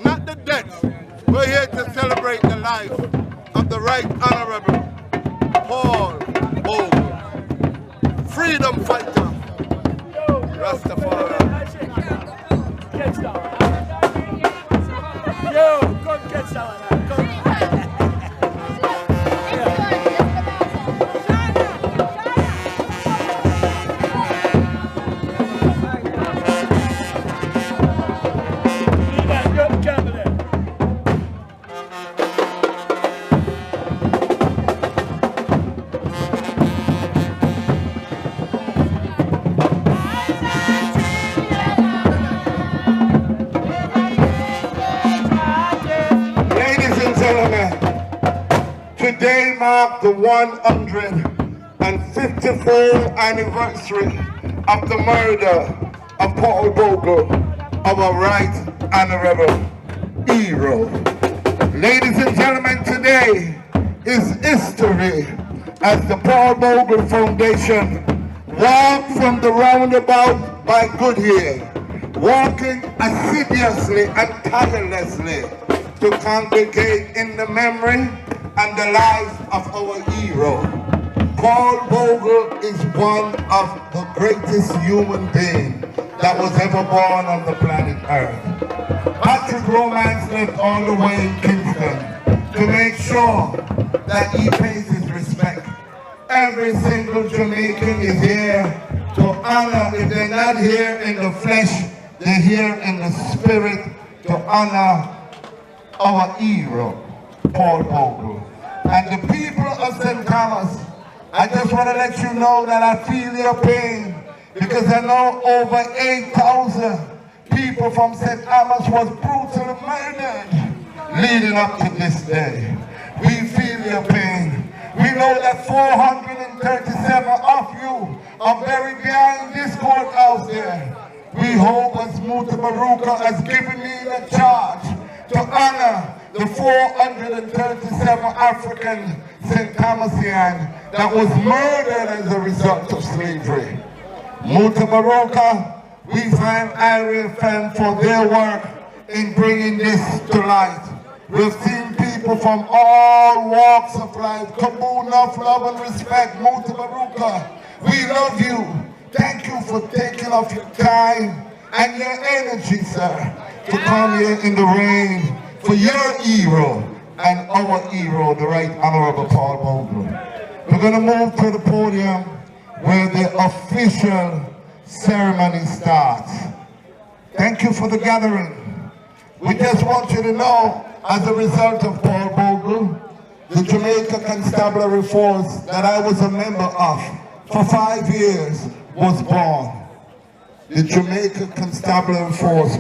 not the death. We're here to celebrate the life of the Right Honorable Paul Bogle, freedom fighter, Rastafari. Yo, come catch that one. Come. Today marks the 154th anniversary of the murder of Paul Bogle, our Right Honorable hero. Ladies and gentlemen, today is history as the Paul Bogle Foundation walked from the roundabout by Goodyear, walking assiduously and tirelessly to congregate in the memory and the life of our hero. Paul Bogle is one of the greatest human beings that was ever born on the planet Earth. Patrick Romance lived all the way in Kingston to make sure that he pays his respect. Every single Jamaican is here to honor. If they're not here in the flesh, they're here in the spirit to honor our hero, Paul Bogle. And the people of St. Thomas, I just want to let you know that I feel your pain, because I know over 8,000 people from St. Thomas was brutally murdered leading up to this day. We feel your pain. We know that 437 of you are buried behind this courthouse there. We hope as Muta Baruka has given me the charge to honor the 437 African St. Thomasian that was murdered as a result of slavery. Muta Baruka, we thank IRFM for their work in bringing this to light. We've seen people from all walks of life. Kaboom, enough love and respect. Muta Baruka, we love you. Thank you for taking off your time and your energy, sir, to come here in the rain for your hero and our hero, the Right Honorable Paul Bogle. We're going to move to the podium where the official ceremony starts. Thank you for the gathering. We just want you to know, as a result of Paul Bogle, the Jamaica Constabulary Force that I was a member of for 5 years was born. The Jamaica Constabulary Force,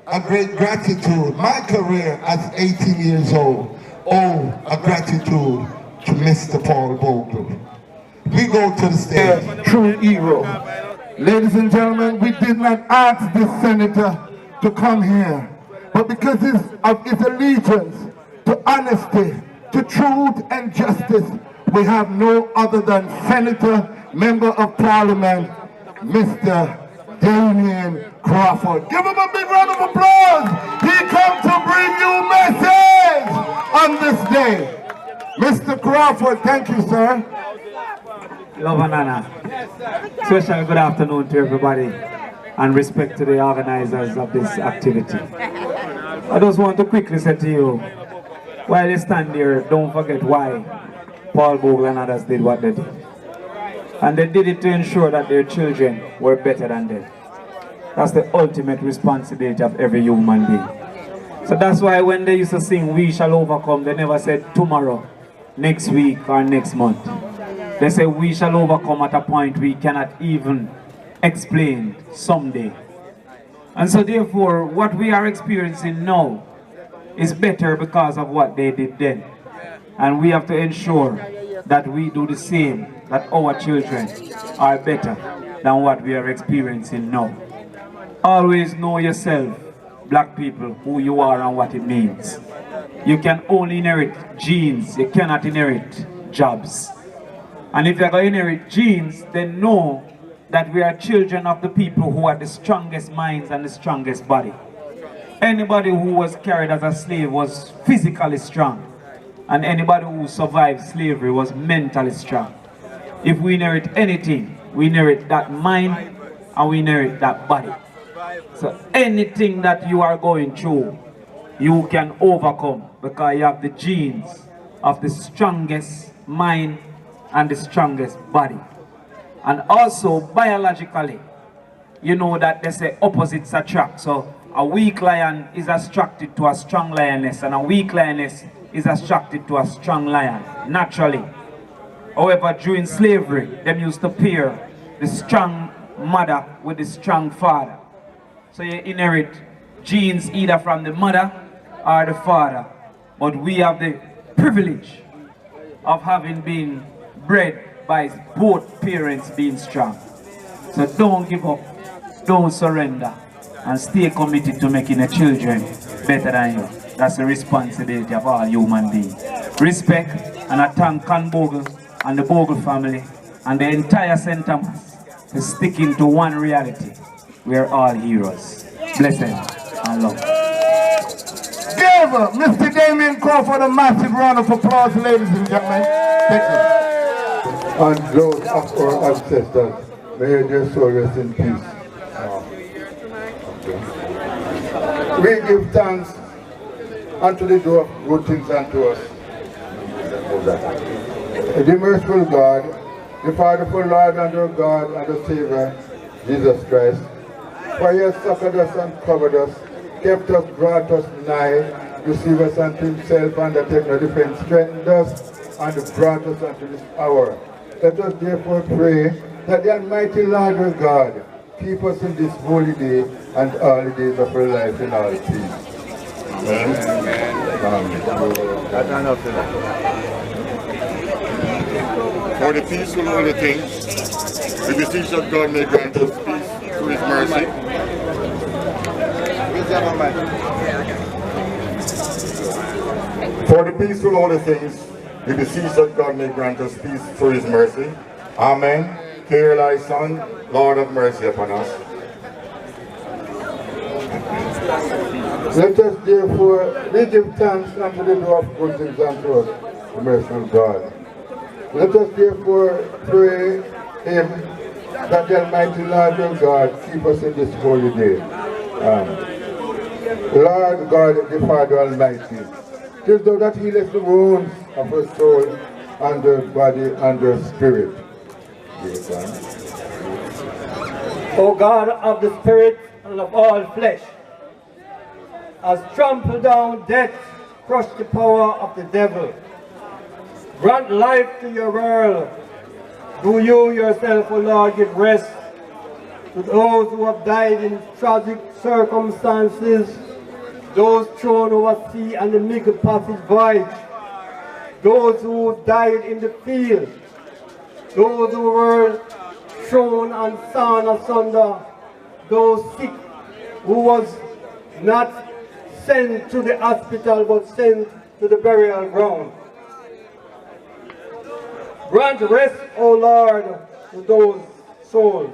a great gratitude. My career as 18 years old, a gratitude to Mr. Paul Bogle. We go to the stage, true hero. Ladies and gentlemen, we did not ask this senator to come here, but because of his allegiance to honesty, to truth and justice, we have no other than Senator, Member of Parliament, Mr. Damien Crawford. Give him a big round of applause. He comes to bring you message on this day. Mr. Crawford, thank you, sir. Love and honor. Special good afternoon to everybody, and respect to the organizers of this activity. I just want to quickly say to you, while you stand there, don't forget why Paul Bogle and others did what they did. And they did it to ensure that their children were better than them. That's the ultimate responsibility of every human being. So that's why when they used to sing, "We shall overcome," they never said tomorrow, next week, or next month. They say we shall overcome at a point we cannot even explain someday. And so therefore, what we are experiencing now is better because of what they did then. And we have to ensure that we do the same, that our children are better than what we are experiencing now. Always know yourself, black people, who you are and what it means. You can only inherit genes, you cannot inherit jobs. And if you're going to inherit genes, then know that we are children of the people who are the strongest minds and the strongest body. Anybody who was carried as a slave was physically strong. And anybody who survived slavery was mentally strong. If we inherit anything, we inherit that mind and we inherit that body. So anything that you are going through, you can overcome because you have the genes of the strongest mind and the strongest body. And also biologically, you know that they say opposites attract. So a weak lion is attracted to a strong lioness, and a weak lioness is attracted to a strong lion, naturally. However, during slavery, them used to pair the strong mother with the strong father. So you inherit genes either from the mother or the father. But we have the privilege of having been bred by both parents being strong. So don't give up, don't surrender, and stay committed to making the children better than you. That's the responsibility of all human beings. Respect, and I thank Con Bogle and the Bogle family and the entire St. Thomas for sticking to one reality. We are all heroes. Blessed and love. Give Mr. Damien Crawford a massive round of applause, ladies and gentlemen. Thank you. And those of our ancestors, may their soul rest in peace. We give thanks unto the door of good things unto us. The merciful God, the Fatherful Lord and our God and the Savior, Jesus Christ, for he has succored us and covered us, kept us, brought us nigh, received us unto himself, and that no defense, strengthened us, and brought us unto this hour. Let us therefore pray that the Almighty Lord our God keep us in this holy day and all the days of our life in all peace. Amen. Amen. For the peaceful holy things, we beseech that God may grant us peace through his mercy. For the peaceful holy things, we beseech that God may grant us peace through his mercy. Amen. Hear thy Son, Lord, have mercy upon us. Let us therefore we give thanks unto the door of good things unto us, the merciful God. Let us therefore pray him that the Almighty Lord our God keep us in this holy day. Lord God, the Father Almighty, tis thou that healest the wounds of our soul and our body and our spirit. O God of the spirit and of all flesh, has trampled down death, crushed the power of the devil. Grant life to your world. Do you yourself, O Lord, give rest to those who have died in tragic circumstances, those thrown over sea and the middle passage voyage, those who died in the field, those who were thrown and sawn asunder, those sick who was not sent to the hospital but sent to the burial ground. Grant rest, O Lord, to those souls.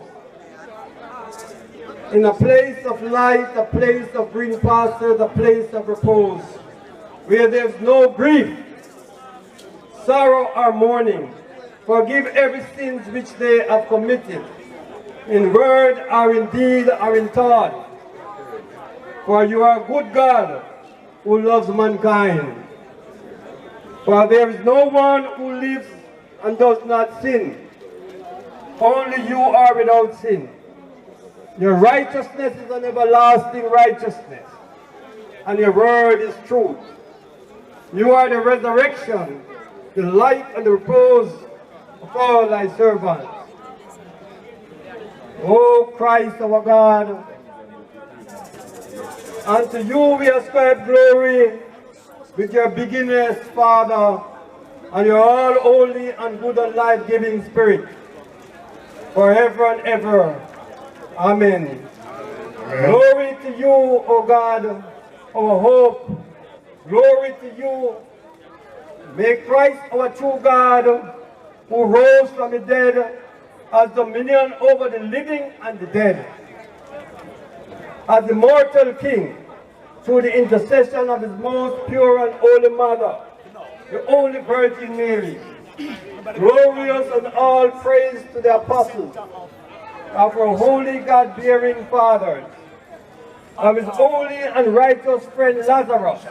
In a place of light, a place of green pastures, a place of repose, where there's no grief, sorrow or mourning. Forgive every sin which they have committed, in word or in deed or in thought. For you are a good God who loves mankind. For there is no one who lives and does not sin. Only you are without sin. Your righteousness is an everlasting righteousness, and your word is truth. You are the resurrection, the light and the repose of all thy servants. O Christ our God, unto you we ascribe glory with your beginningless Father and your all holy and good and life-giving Spirit, forever and ever. Amen. Amen. Glory to you, O God, our hope. Glory to you. May Christ, our true God, who rose from the dead, has dominion over the living and the dead. As the mortal King, through the intercession of his most pure and holy mother, the Holy Virgin Mary. Glorious and all praise to the apostles of our holy God-bearing fathers, of his holy and righteous friend Lazarus,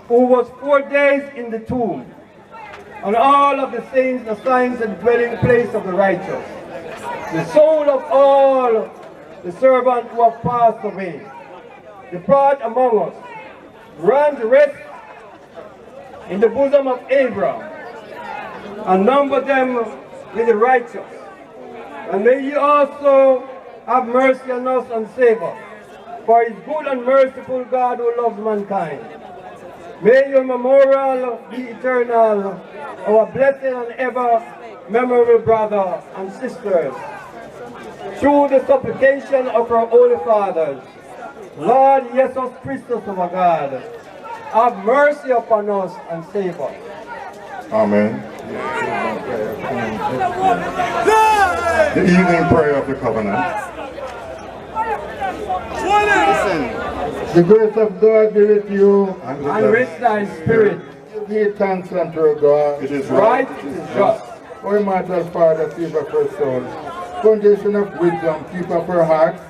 who was 4 days in the tomb, and all of the saints, the signs and dwelling place of the righteous, the soul of all the servants who have passed away, depart among us, grant rest in the bosom of Abraham, and number them with the righteous. And may he also have mercy on us and save us, for his good and merciful God who loves mankind. May your memorial be eternal, our blessed and ever memorable brother and sisters. Through the supplication of our holy fathers, Lord Jesus Christus, our God, have mercy upon us and save us. Amen. The evening prayer of the covenant. The grace of God be with you And with thy spirit. Give thanks unto our God. It is Right, right. it is just. O immortal Father, save of our souls. Foundation of wisdom, keep up our hearts.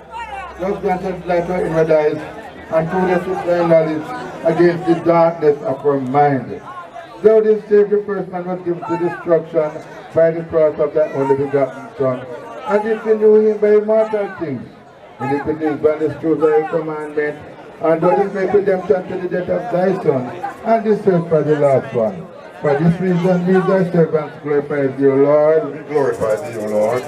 Just grant us light in our eyes, and prove us with thy knowledge against the darkness of our mind. Thou didst save the person was given to destruction by the cross of thy only begotten Son. And if you knew him by immortal things, and if it is by the truth of thy commandment, and thou didst make redemption to the death of thy Son, and this is for the last one. For this reason, we thy servants glorify thee, O Lord. We glorify thee, O Lord.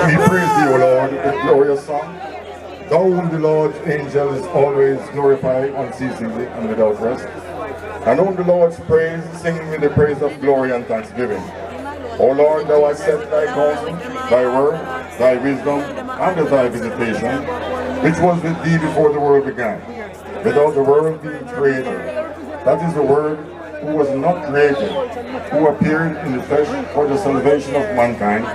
We praise thee, O Lord, with glorious song. Thou whom the Lord's angel is always glorified unceasingly and without rest. And whom the Lord's praise, singing with the praise of glory and thanksgiving. O Lord, thou hast set thy counsel, thy word, thy wisdom, and thy visitation, which was with thee before the world began. Without the world being created. That is the Word who was not created, who appeared in the flesh for the salvation of mankind,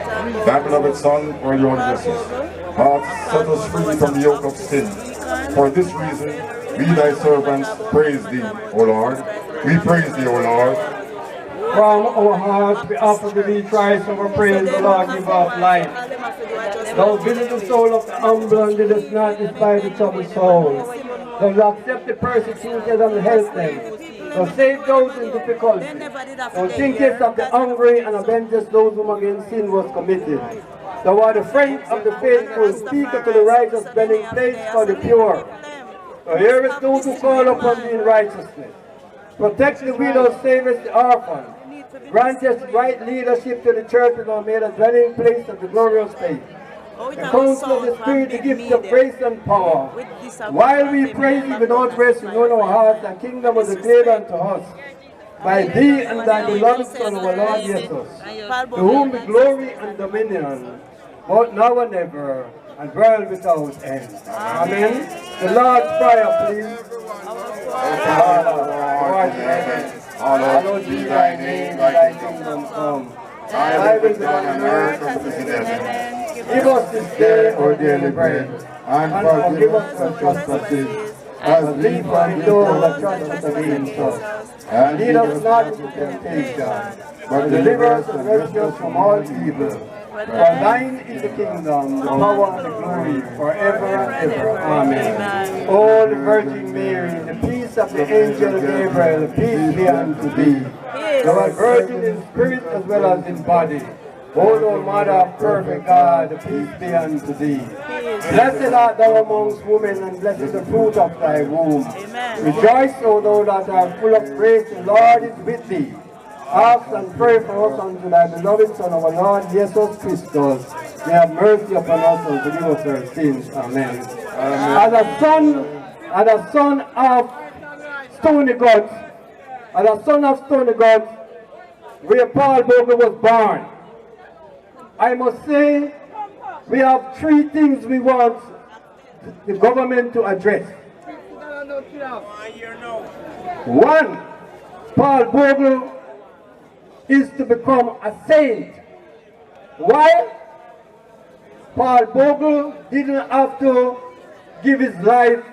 thy beloved Son, for your justice, hath set us free from the yoke of sin. For this reason, we thy servants praise thee, O Lord. We praise thee, O Lord. From our hearts we offer to thee thrice our praise, O Lord, give us life. Thou visit the soul of the humble and didst not despise the troubled soul. Thou accept the persecuted and help them. Thou save those in difficulty. Thou thinkest of the hungry and avengest those whom against sin was committed. Thou art the friend of the faithful, speaker to the righteous, dwelling place for the pure. Thou hearest those who call upon thee in righteousness. Protect the widow, savest the orphan. Grant us right leadership to the church, and thou made a dwelling place of the glorious faith. The counsel of the Spirit, the gift of grace and power. While we praise thee without rest, we know our hearts, the kingdom was declared unto us by thee and thy beloved Son, our Lord Jesus, to whom be glory and dominion, both now and ever, and world without end. Amen. The Lord's Prayer, please. Hallowed be thy name, thy kingdom come. Thy will be done on earth as it is in heaven. Give us this day our daily bread, and forgive us our trespasses, as we forgive those that trespass against us. And lead us not into temptation, but deliver us and rescue us from all evil. For thine is the kingdom, the power, and the glory, forever and ever. Amen. O the Virgin Mary, the peace of the angel Gabriel, peace be unto thee. Thou art virgin in spirit as well as in body. O Lord, Mother of perfect God, peace be unto thee. Blessed art thou amongst women, and blessed is the fruit of thy womb. Rejoice, O thou that art full of grace, the Lord is with thee. Ask and pray for us unto thy beloved Son, our Lord Jesus Christus. May have mercy upon us and forgive us our sins. Amen. As a son of Stony Gods, where Paul Bogle was born, I must say we have three things we want the government to address. One, Paul Bogle is to become a saint. Why? Paul Bogle didn't have to give his life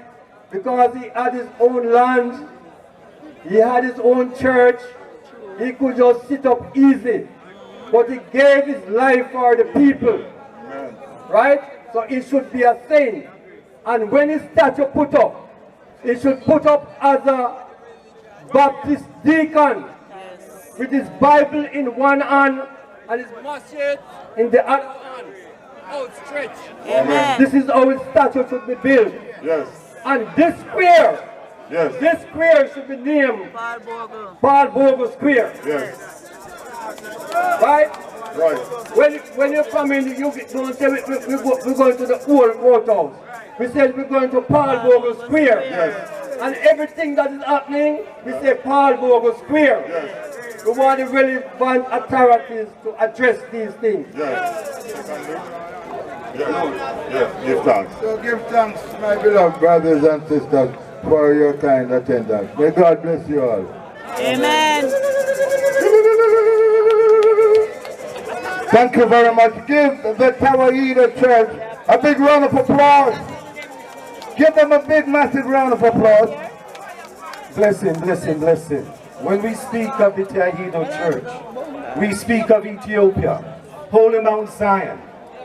because he had his own land, he had his own church, he could just sit up easy. But he gave his life for the people. Right? So it should be a thing. And when his statue put up, it should put up as a Baptist deacon with his Bible in one hand and his mustard in the other hand, outstretched. Amen. This is how his statue should be built. Yes. And this square, yes, this square should be named Paul Bogle Square. Yes. Right? Right. When you come in, you don't say we're going to the old courthouse. We said we're going to Paul Bogle Square. Yes. And everything that is happening, we say Paul Bogle Square. Yes. We want the relevant authorities to address these things. Yes. Yes. Give thanks. So give thanks, my beloved brothers and sisters, for your kind attendance. May God bless you all. Amen. Thank you very much. Give the Tawaida Church a big round of applause. Give them a big, massive round of applause. Blessing, blessing, blessing. When we speak of the Tawaida Church, we speak of Ethiopia, Holy Mount Zion.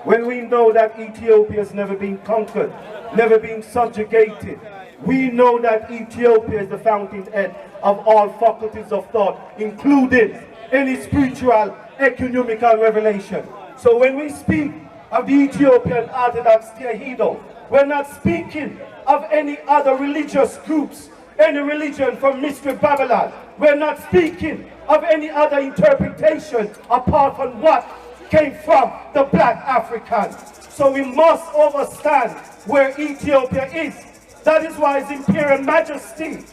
When we know that Ethiopia has never been conquered, never been subjugated, we know that Ethiopia is the fountainhead of all faculties of thought, including any spiritual, economical revelation. So when we speak of the Ethiopian Orthodox Tawaida, we're not speaking of any other religious groups, any religion from Mystery Babylon. We're not speaking of any other interpretation apart from what came from the black Africans. So we must understand where Ethiopia is. That is why His Imperial Majesty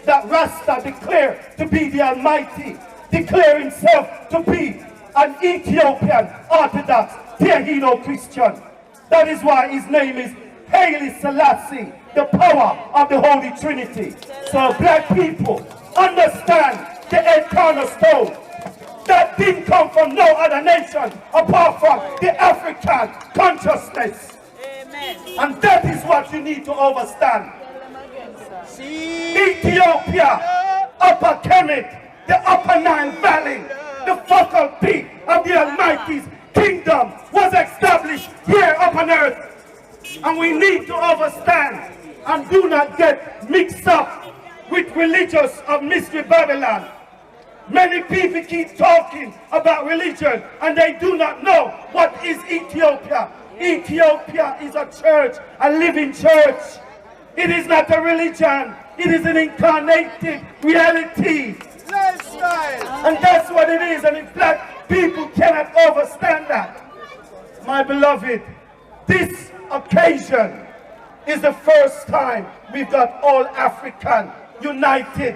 that Rasta declared to be the Almighty, declare himself to be an Ethiopian Orthodox Tawaida Christian. That is why his name is Haile Selassie, the power of the Holy Trinity. So black people, understand the eight cornerstone that didn't come from no other nation apart from the African consciousness. Amen. And that is what you need to understand. Ethiopia, Upper Kemet, the Upper Nile Valley, the focal peak of the Almighty's kingdom was established here upon earth. And we need to understand and do not get mixed up with religious of Mystery Babylon. Many people keep talking about religion and they do not know what is Ethiopia. Ethiopia is a church, a living church. It is not a religion. It is an incarnated reality. Lifestyle. And that's what it is. And in fact, people cannot understand that. My beloved, this occasion is the first time we've got all African united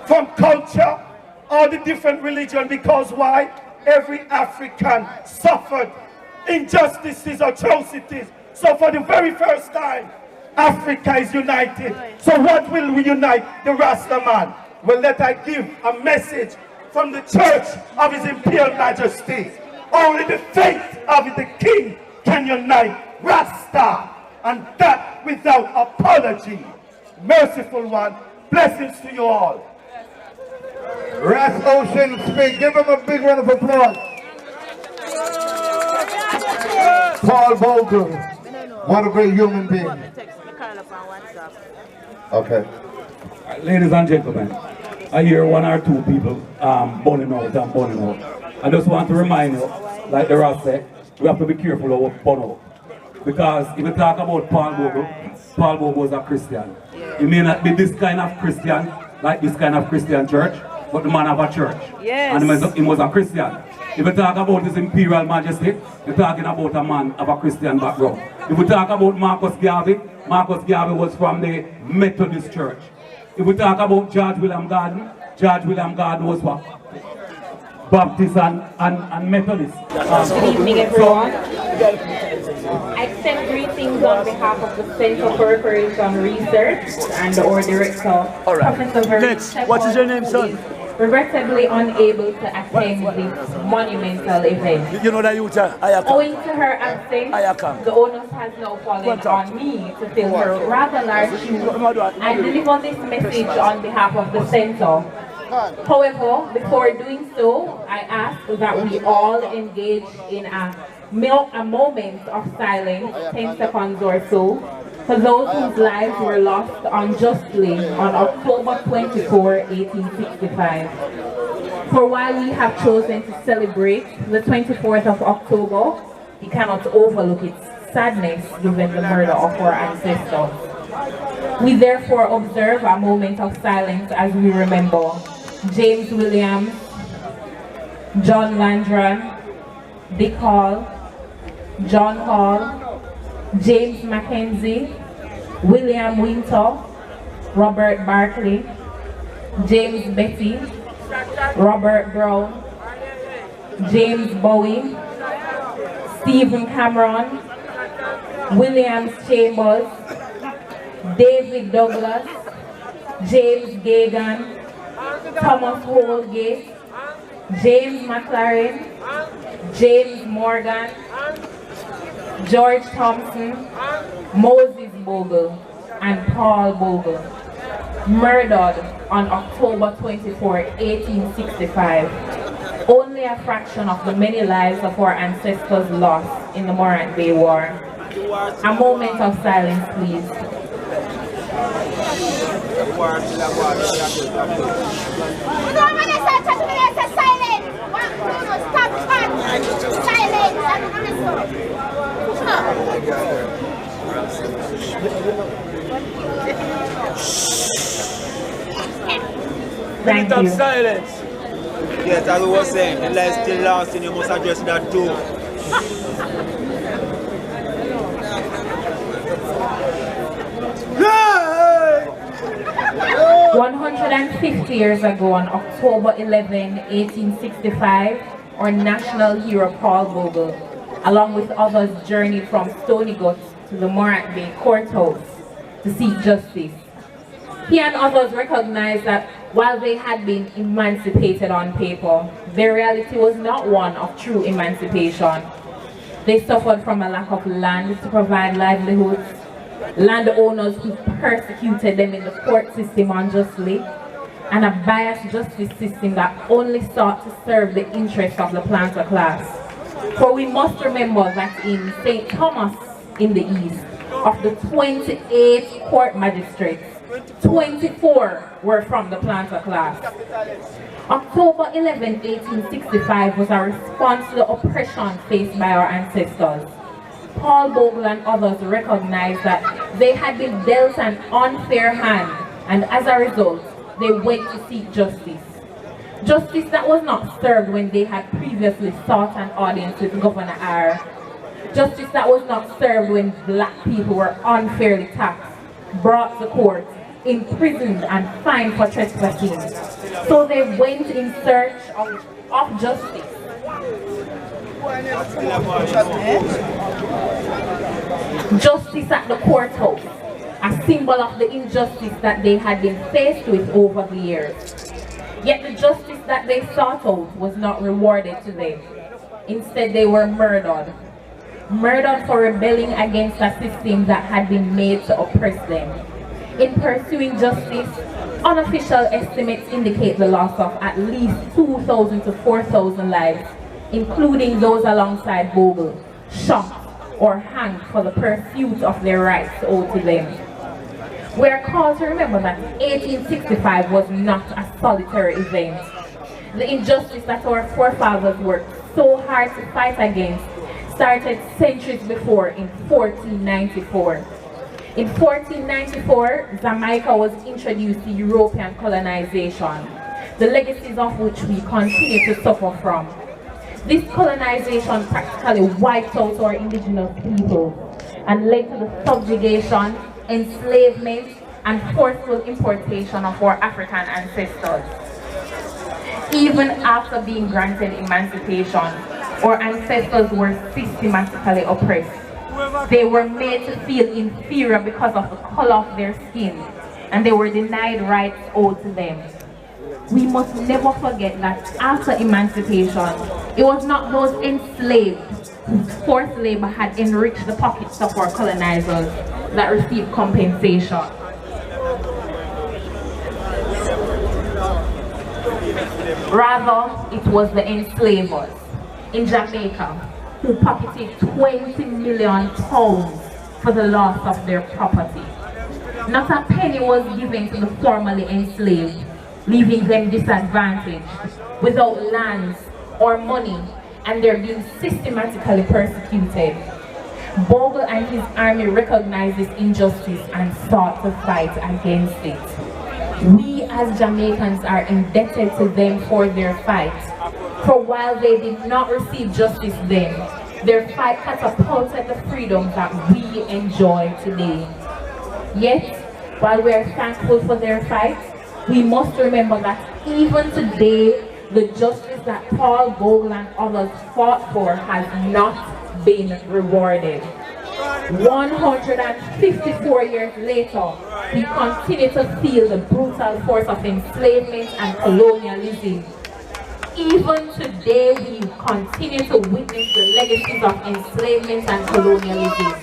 from culture, all the different religion, because why? Every African suffered injustices, atrocities. So for the very first time, Africa is united. So what will we unite the Rasta man? Well, let I give a message from the Church of His Imperial Majesty. Only the faith of the King can unite Rasta, and that without apology. Merciful One, blessings to you all. Ras Ocean speak. Give him a big round of applause. Paul Bogle, what a great human being. Okay. Ladies and gentlemen, I hear one or two people burning out. I just want to remind you, like the Ross said, we have to be careful of what burn out. Because if we talk about Paul Bogle was a Christian. He may not be this kind of Christian, like this kind of Christian church, but the man of a church. Yes. And he was a Christian. If we talk about His Imperial Majesty, we're talking about a man of a Christian background. If we talk about Marcus Garvey was from the Methodist Church. If we talk about George William Garden was what? Baptist and Methodist. Good evening, everyone. I send greetings on behalf of the Center for Recreation Research and our director, Professor Vernon. What is your name, son? regrettably unable to attend this monumental event. You know that you Owing to her absence, the onus has now fallen on me to fill her rather large shoes and deliver this message on behalf of the center. However, before doing so, I ask that we all engage in a moment of silence, 10 seconds or so, for those whose lives were lost unjustly on October 24, 1865. For while we have chosen to celebrate the 24th of October, we cannot overlook its sadness given the murder of our ancestors. We therefore observe a moment of silence as we remember James Williams, John Landron, Dick Hall, John Hall, James Mackenzie, William Winter, Robert Barkley, James Betty, Robert Brown, James Bowie, Stephen Cameron, Williams Chambers, David Douglas, James Gagan, Thomas Holgate, James McLaren, James Morgan, George Thompson, Moses Bogle, and Paul Bogle, murdered on October 24, 1865. Only a fraction of the many lives of our ancestors lost in the Morant Bay War. A moment of silence, please. Thank you. Silence. Yes, as I was saying, the life still lost and you must address that too. 150 years ago, on October 11, 1865, our national hero Paul Bogle, along with others, journeyed from Stony Gut to the Morant Bay courthouse to seek justice. He and others recognized that while they had been emancipated on paper, their reality was not one of true emancipation. They suffered from a lack of land to provide livelihoods, landowners who persecuted them in the court system unjustly, and a biased justice system that only sought to serve the interests of the planter class. For we must remember that in St. Thomas in the East, of the 28 court magistrates, 24 were from the planter class. October 11, 1865 was a response to the oppression faced by our ancestors. Paul Bogle and others recognized that they had been dealt an unfair hand, and as a result, they went to seek justice. Justice that was not served when they had previously sought an audience with Governor R. Justice that was not served when black people were unfairly taxed, brought to court, imprisoned and fined for trespassing. So they went in search of justice. Justice at the courthouse, a symbol of the injustice that they had been faced with over the years. Yet the justice that they sought out was not rewarded to them. Instead, they were murdered. Murdered for rebelling against a system that had been made to oppress them. In pursuing justice, unofficial estimates indicate the loss of at least 2,000 to 4,000 lives, including those alongside Bogle, shot or hanged for the pursuit of their rights owed to them. We are called to remember that 1865 was not a solitary event. The injustice that our forefathers worked so hard to fight against started centuries before in 1494. In 1494, Jamaica was introduced to European colonization, the legacies of which we continue to suffer from. This colonization practically wiped out our indigenous people and led to the subjugation, enslavement, and forceful importation of our African ancestors. Even after being granted emancipation, our ancestors were systematically oppressed. They were made to feel inferior because of the color of their skin, and they were denied rights owed to them. we must never forget that after emancipation, it was not those enslaved whose forced labor had enriched the pockets of our colonizers that received compensation. Rather, it was the enslavers in Jamaica who pocketed £20 million for the loss of their property. Not a penny was given to the formerly enslaved, leaving them disadvantaged, without lands or money, and they're being systematically persecuted. Bogle and his army recognized this injustice and sought to fight against it. We as Jamaicans are indebted to them for their fight. For while they did not receive justice then, their fight catapulted the freedoms that we enjoy today. Yet, while we are thankful for their fight, we must remember that even today, the justice that Paul Bogle and others fought for has not been rewarded. 154 years later, we continue to feel the brutal force of enslavement and colonialism. Even today, we continue to witness the legacies of enslavement and colonialism.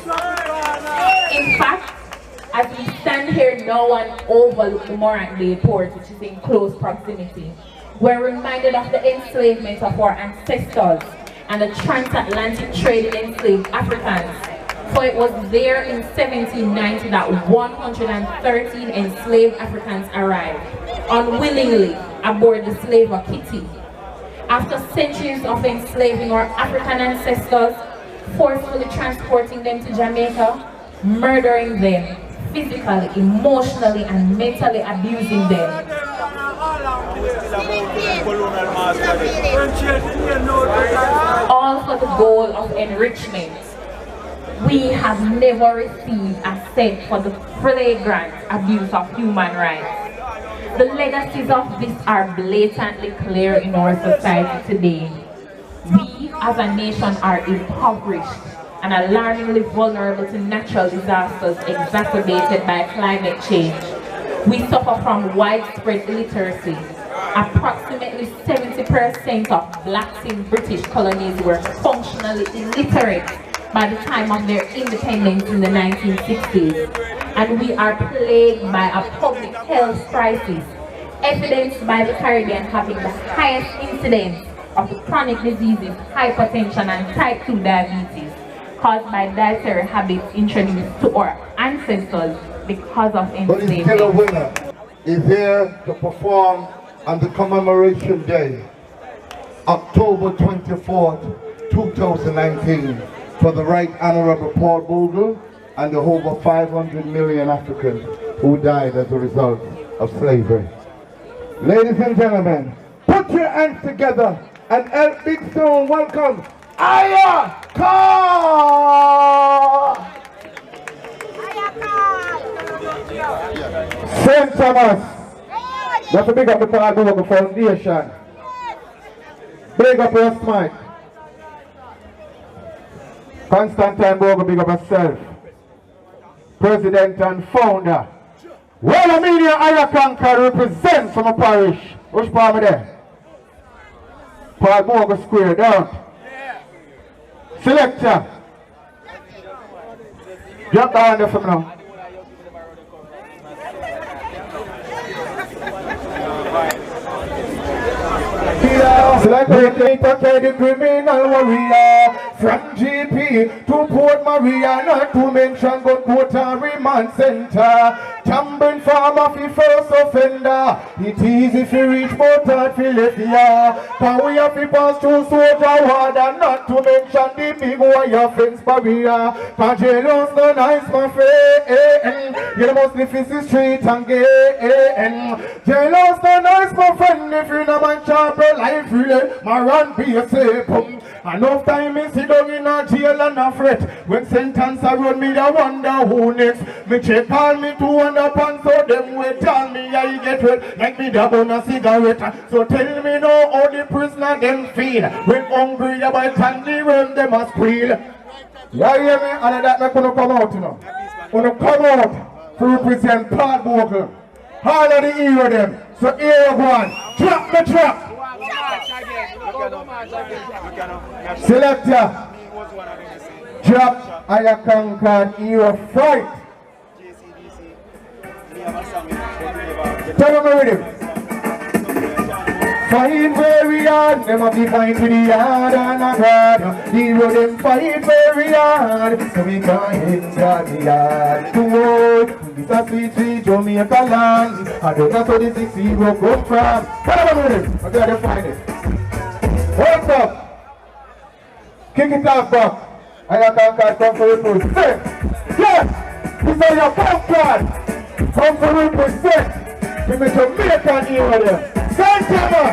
In fact, as we stand here now and overlook the Morant Bay port, which is in close proximity, we're reminded of the enslavement of our ancestors and the transatlantic trade in enslaved Africans. For it was there in 1790 that 113 enslaved Africans arrived, unwillingly, aboard the slaver Kitty. After centuries of enslaving our African ancestors, forcefully transporting them to Jamaica, murdering them, physically, emotionally, and mentally abusing them. All for the goal of enrichment. We have never received a cent for the flagrant abuse of human rights. The legacies of this are blatantly clear in our society today. We as a nation are impoverished and alarmingly vulnerable to natural disasters exacerbated by climate change. We suffer from widespread illiteracy. Approximately 70% of blacks in British colonies were functionally illiterate by the time of their independence in the 1960s. And we are plagued by a public health crisis, evidenced by the Caribbean having the highest incidence of the chronic diseases, hypertension and type 2 diabetes, caused by dietary habits introduced to our ancestors because of enslavement. But he's still a winner. He's here to perform on the commemoration day, October 24th, 2019, for the Right Honorable Paul Bogle and the over 500 million Africans who died as a result of slavery. Ladies and gentlemen, put your hands together and help Big Stone welcome Aya Carr! St. Thomas. You have to big up the Paul Bogle Foundation. Big up your smite. Constantine Bogle, big up yourself. President and founder. Well, Amelia Ayakanka represents from a parish. Which part of there? Paul Bogle Square, down. Selector. Drop down there for me now. Celebrating the criminal warrior from GP to Port Maria, not to mention Guncourt Remand Center. Tambering farmer fi first offender. It easy fi reach but hard fi left ya. Can we have to pass through soldier ward and not to mention the big wire fence barrier. Can jailhouse no nice my friend. You must live in the street and get jailhouse no nice my friend. If you no man chopper life really, my run be a safe. Enough time me sit down in a jail and a fret. When sentence around me, I wonder who next. Me check all me 200 pounds, so them wait tell me I get wet. Like me dab on a cigarette. So tell me now how the prisoner them feel. When hungry about and the realm them a squeal. You hear me? And that me gonna come out, you know. Gonna come out to represent Paul Bogle. All of the hero them. So here you go on. Drop the drop. Selector. Drop, I conquered your fight. Tell them with him. Fight very hard, them have to fight with the hard and the hard. The road them fight very hard, so we can't hit the yard. To work, this a sweet, sweet Jamaica land. I don't know how the 6 will come from. Tell them with him, I gotta find it. Hold up, kick it off back. I can't come for represent. Yes, this is your conquered. Come for represent. Give me Jamaican here with them. Santana!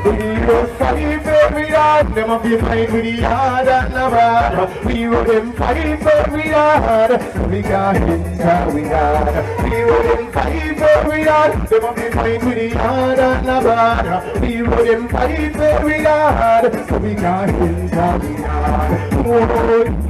We will fight very hard, them have to fight with the hard and the bad. We will them fight very hard, we got hinder, we got. We will them fight very hard, them have to fight with the hard and the bad. We will them fight very hard, so we got hinder, we got. Oh,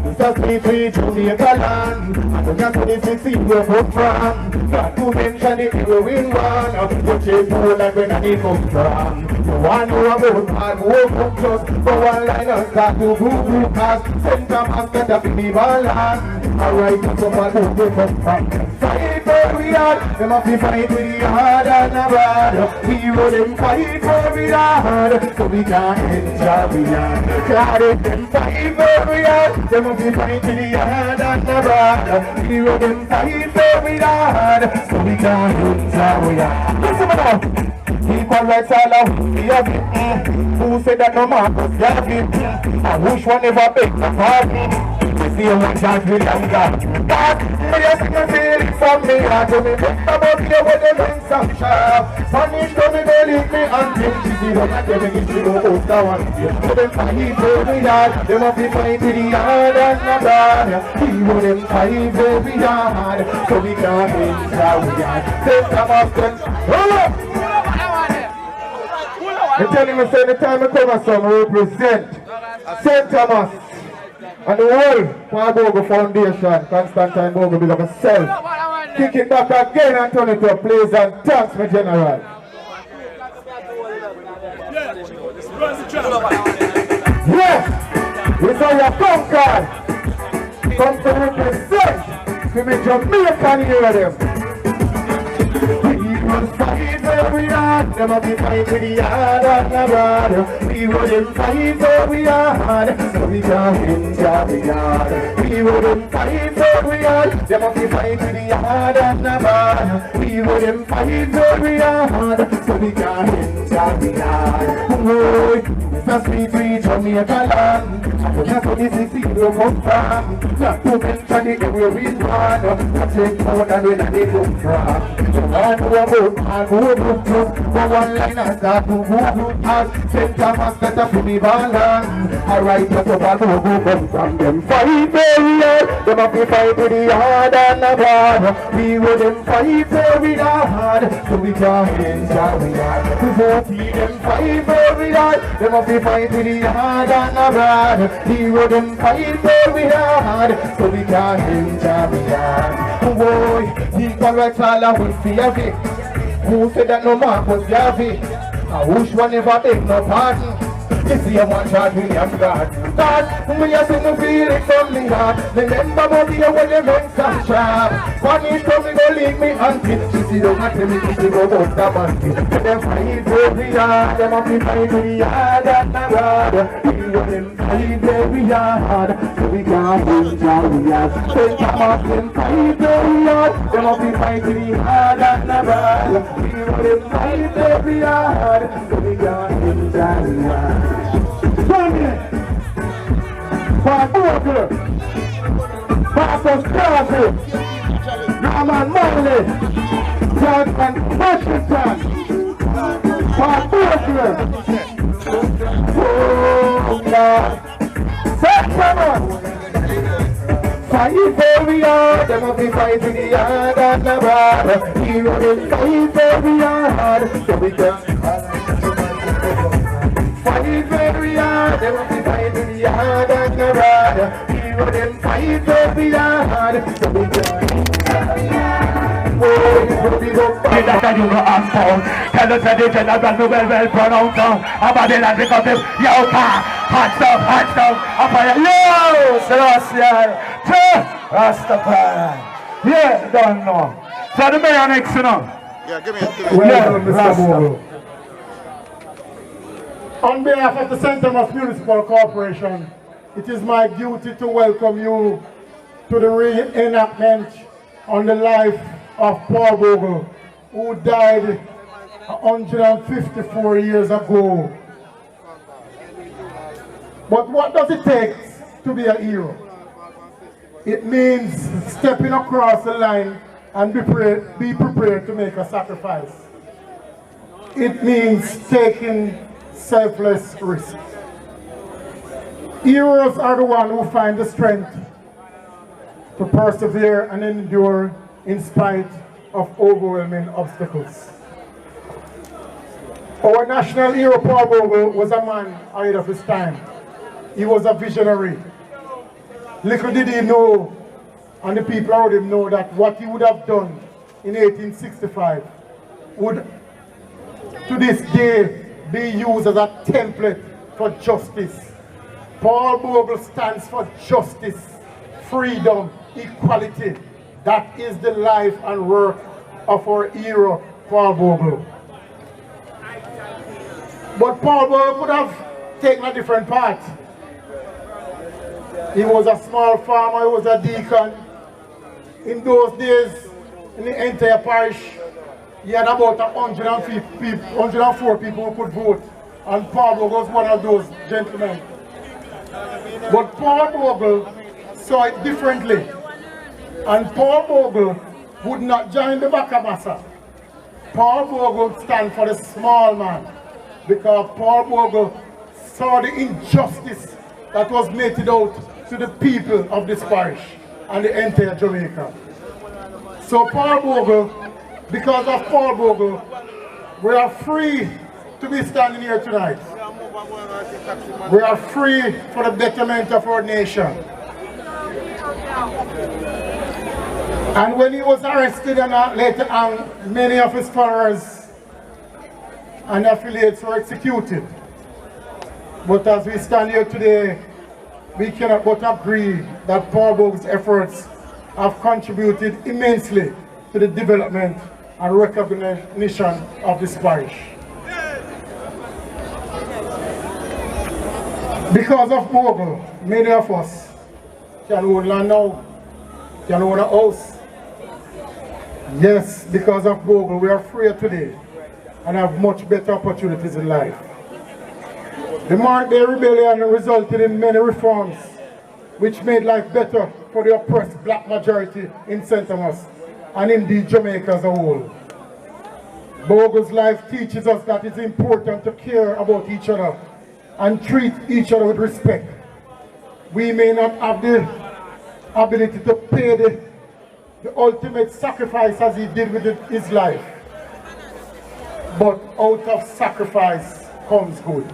it's a sweet Jamaica land, and we got 26 where we from. Not to mention it, we win one, but you know like when I come from. You want to know about hard work from just for one line and start to boo-boo cause center master to be the balance. Alright, so far who they come from. Fight very hard, them have to fight with the hard and the bad. We will them fight very hard, so we can't enter beyond. Got it, them fight very hard, them have to fight with the hard and the bad. We will them fight very hard, so we can't enter beyond. Listen now. Equal rights all of we have it. Who said that no man was have it? I wish one never beg the pardon. We see one chance we have got. God, me just can feel it from me heart. To me think about you with the links and sharp. Punish to me, go leave me until she see them and they begin to go out the one. So them fight very hard. Them have to fight with the hard and the bad. We will them fight very hard. So we can't enter we are. Take them off them. Roll up! I tell him, I say, the time I come as some represent St. Thomas and the whole Bogo Foundation, Constantine Bogo, because of self. Kick it back again and turn it up, please, and thanks, my general. Yes, it's all your conquered. Come to represent, to make Jamaican here with them. We will fight very hard, them have to fight with the hard and the bad. We will them fight very hard, so we can't hinder the yard. We will them fight very hard, them have to fight with the hard and the bad. We will them fight very hard, so we can't hinder the yard. Oh, it's a sweet, sweet Jamaica land, and that's what this is will come from. Not to mention it, we will win one, not take more than when they come from. So one who and who would just go one line and start to move as center master to be balance. Alright, but up and who come from them fight very hard. Them have to fight with the hard and the bad. We will them fight very hard, so we can't enter we are. So see them fight very hard. Them have to fight with the hard and the bad. We will them fight very hard, so we can't enter we are. Boy, equal rights all of we fear it. Who said that no man was Yavi? I wish one never beg no pardon. This is one shot we have got. God, when you see me feel it from me heart. Remember about you when you make some sharp. Punish to me, go leave me until she see don't tell me to go out the monkey. Them fight very hard, them have to fight very hard and the hard. We want them fight very hard, so we can't lose our years. Say some of them fight very hard, them have to fight very hard and the hard. We want them fight very hard, so we can't lose our years. Backbreaking, scarcely, Norman Marley, George and Washington, Backbreaking, oh God, Sacramento, fight very hard, them have to fight in the hard and the bad. We will fight very hard, so we can fight very hard, them have to fight in the hard and the bad. We will them fight very hard, so we can. Oh, it's going to be that I do not ask for. Tell us that it's not well pronounced. A Babylon because of Yoka. Hot stuff. Yo, Celestial. Rastafari. Yeah, don't know. So the mayor next, you know. Yeah, give me a Welcome, Mr. Bogle. On behalf of the St. Thomas Municipal Corporation, it is my duty to welcome you to the reenactment on the life of Paul Bogle, who died 154 years ago. But what does it take to be a hero? It means stepping across the line and be prepared to make a sacrifice. It means taking selfless risks. Heroes are the ones who find the strength to persevere and endure in spite of overwhelming obstacles. Our national hero Paul Bogle was a man ahead of his time. He was a visionary. Little did he know, and the people around him know, that what he would have done in 1865 would to this day be used as a template for justice. Paul Bogle stands for justice, freedom, equality. That is the life and work of our hero, Paul Bogle. But Paul Bogle could have taken a different path. He was a small farmer, he was a deacon. In those days, in the entire parish, he had about 104 people who could vote. And Paul Bogle was one of those gentlemen. But Paul Bogle saw it differently. And Paul Bogle would not join the Bakamasa. Paul Bogle stands for the small man. Because Paul Bogle saw the injustice that was meted out to the people of this parish and the entire Jamaica. So Paul Bogle, because of Paul Bogle, we are free to be standing here tonight. We are free for the betterment of our nation. And when he was arrested and later on, many of his followers and affiliates were executed. But as we stand here today, we cannot but agree that Paul Bogle's efforts have contributed immensely to the development and recognition of this parish. Because of Bogle, many of us can own land now, can own a house. Yes, because of Bogle, we are freer today and have much better opportunities in life. The Mark Day Rebellion resulted in many reforms which made life better for the oppressed black majority in St. Thomas and indeed Jamaica as a whole. Bogle's life teaches us that it's important to care about each other and treat each other with respect. We may not have the ability to pay the ultimate sacrifice as he did with his life, but out of sacrifice comes good.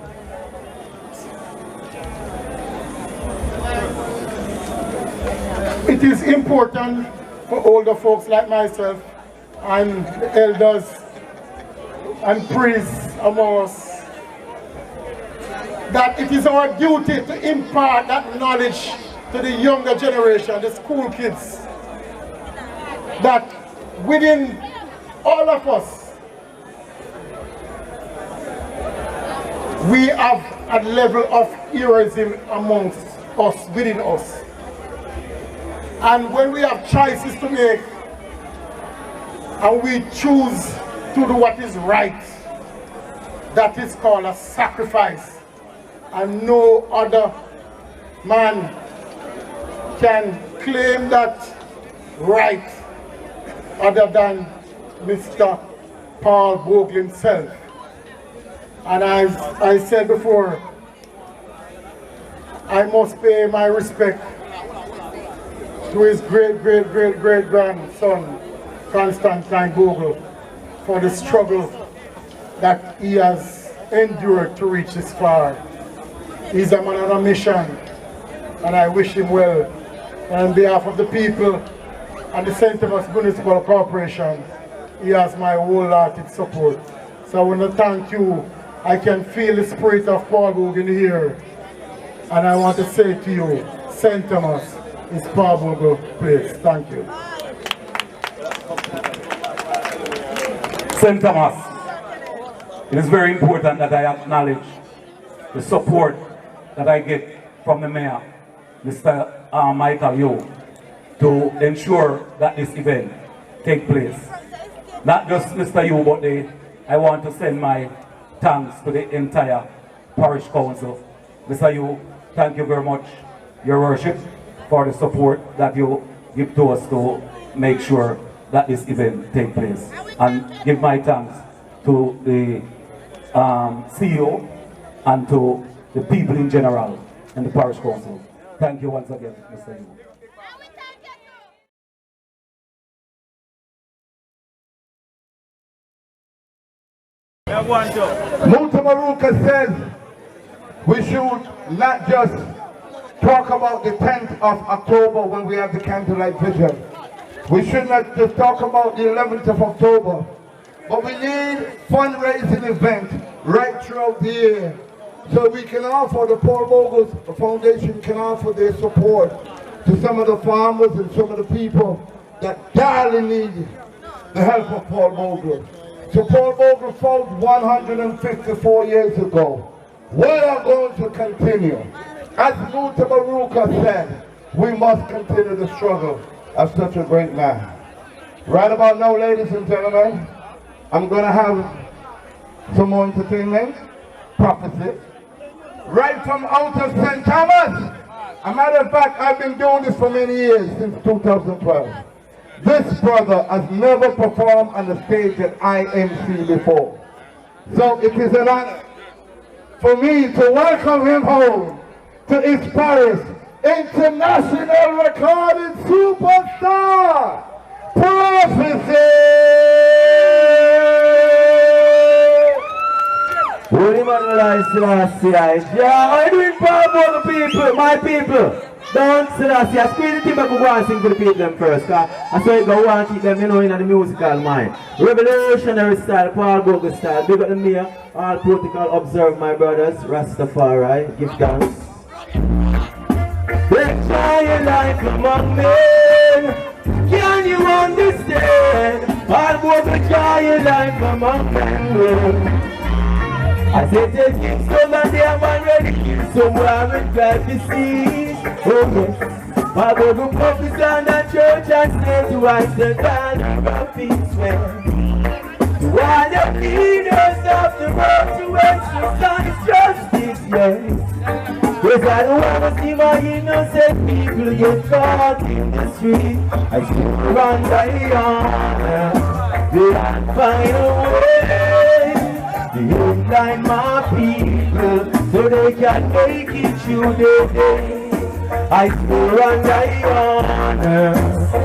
It is important for older folks like myself and the elders and priests among us that it is our duty to impart that knowledge to the younger generation, the school kids, that within all of us, we have a level of heroism amongst us, within us. And when we have choices to make, and we choose to do what is right, that is called a sacrifice. And no other man can claim that right other than Mr. Paul Bogle himself. And as I said before, I must pay my respect to his great-great-great-great-grandson, Constantine Bogle, for the struggle that he has endured to reach this far. He's a man on a mission, and I wish him well. And on behalf of the people and the St. Thomas Municipal Corporation, he has my wholehearted support. So I want to thank you. I can feel the spirit of Paul Bogle here. And I want to say to you, St. Thomas is Paul Bogle place. Thank you. St. Thomas, it is very important that I acknowledge the support that I get from the mayor, Mr. Michael Yo, to ensure that this event take place. Not just Mr. Yo, but I want to send my thanks to the entire parish council. Mr. Yo, thank you very much, Your Worship, for the support that you give to us to make sure that this event take place. And give my thanks to the CEO and to the people in general and the parish council. Thank you once again, Mr. Yo. Mutamaruka says we should not just talk about the 10th of October when we have the candlelight vision. We should not just talk about the 11th of October, but we need fundraising event right throughout the year. So we can offer, the Paul Bogle Foundation can offer their support to some of the farmers and some of the people that badly need the help of Paul Bogle. So Paul Bogle fought 154 years ago. We are going to continue. As Mutamaruka said, we must continue the struggle of such a great man. Right about now, ladies and gentlemen, I'm going to have some more entertainment, prophecy, right from out of St. Thomas. As a matter of fact, I've been doing this for many years, since 2012. This brother has never performed on the stage at IMC before. So it is an honor for me to welcome him home to his Paris international recording superstar, Prophecy! Holy Manuel Selassie, how are you doing, Paul Bogle people, my people? Don't Selassie, I squeeze the thing back and go and sing for the people them first, cause I saw you go and keep them, you know, in the musical mind. Revolutionary style, Paul Bogle style, big up the mayor, all protocol observe, my brothers, Rastafari, give thanks. Enjoy your life among men. Can you understand? I'll go enjoy your life among men. I said take it so that they are already somewhere and drive the seas. Oh yes, I'll go to prophesy on that church and say to us the God of peace. To all the leaders of the world to exercise justice, yes. Yes, I don't want to see my innocent people get caught in the street. I still run by honor, they find a way to unite my people so they can make it through the day. I still run by honor,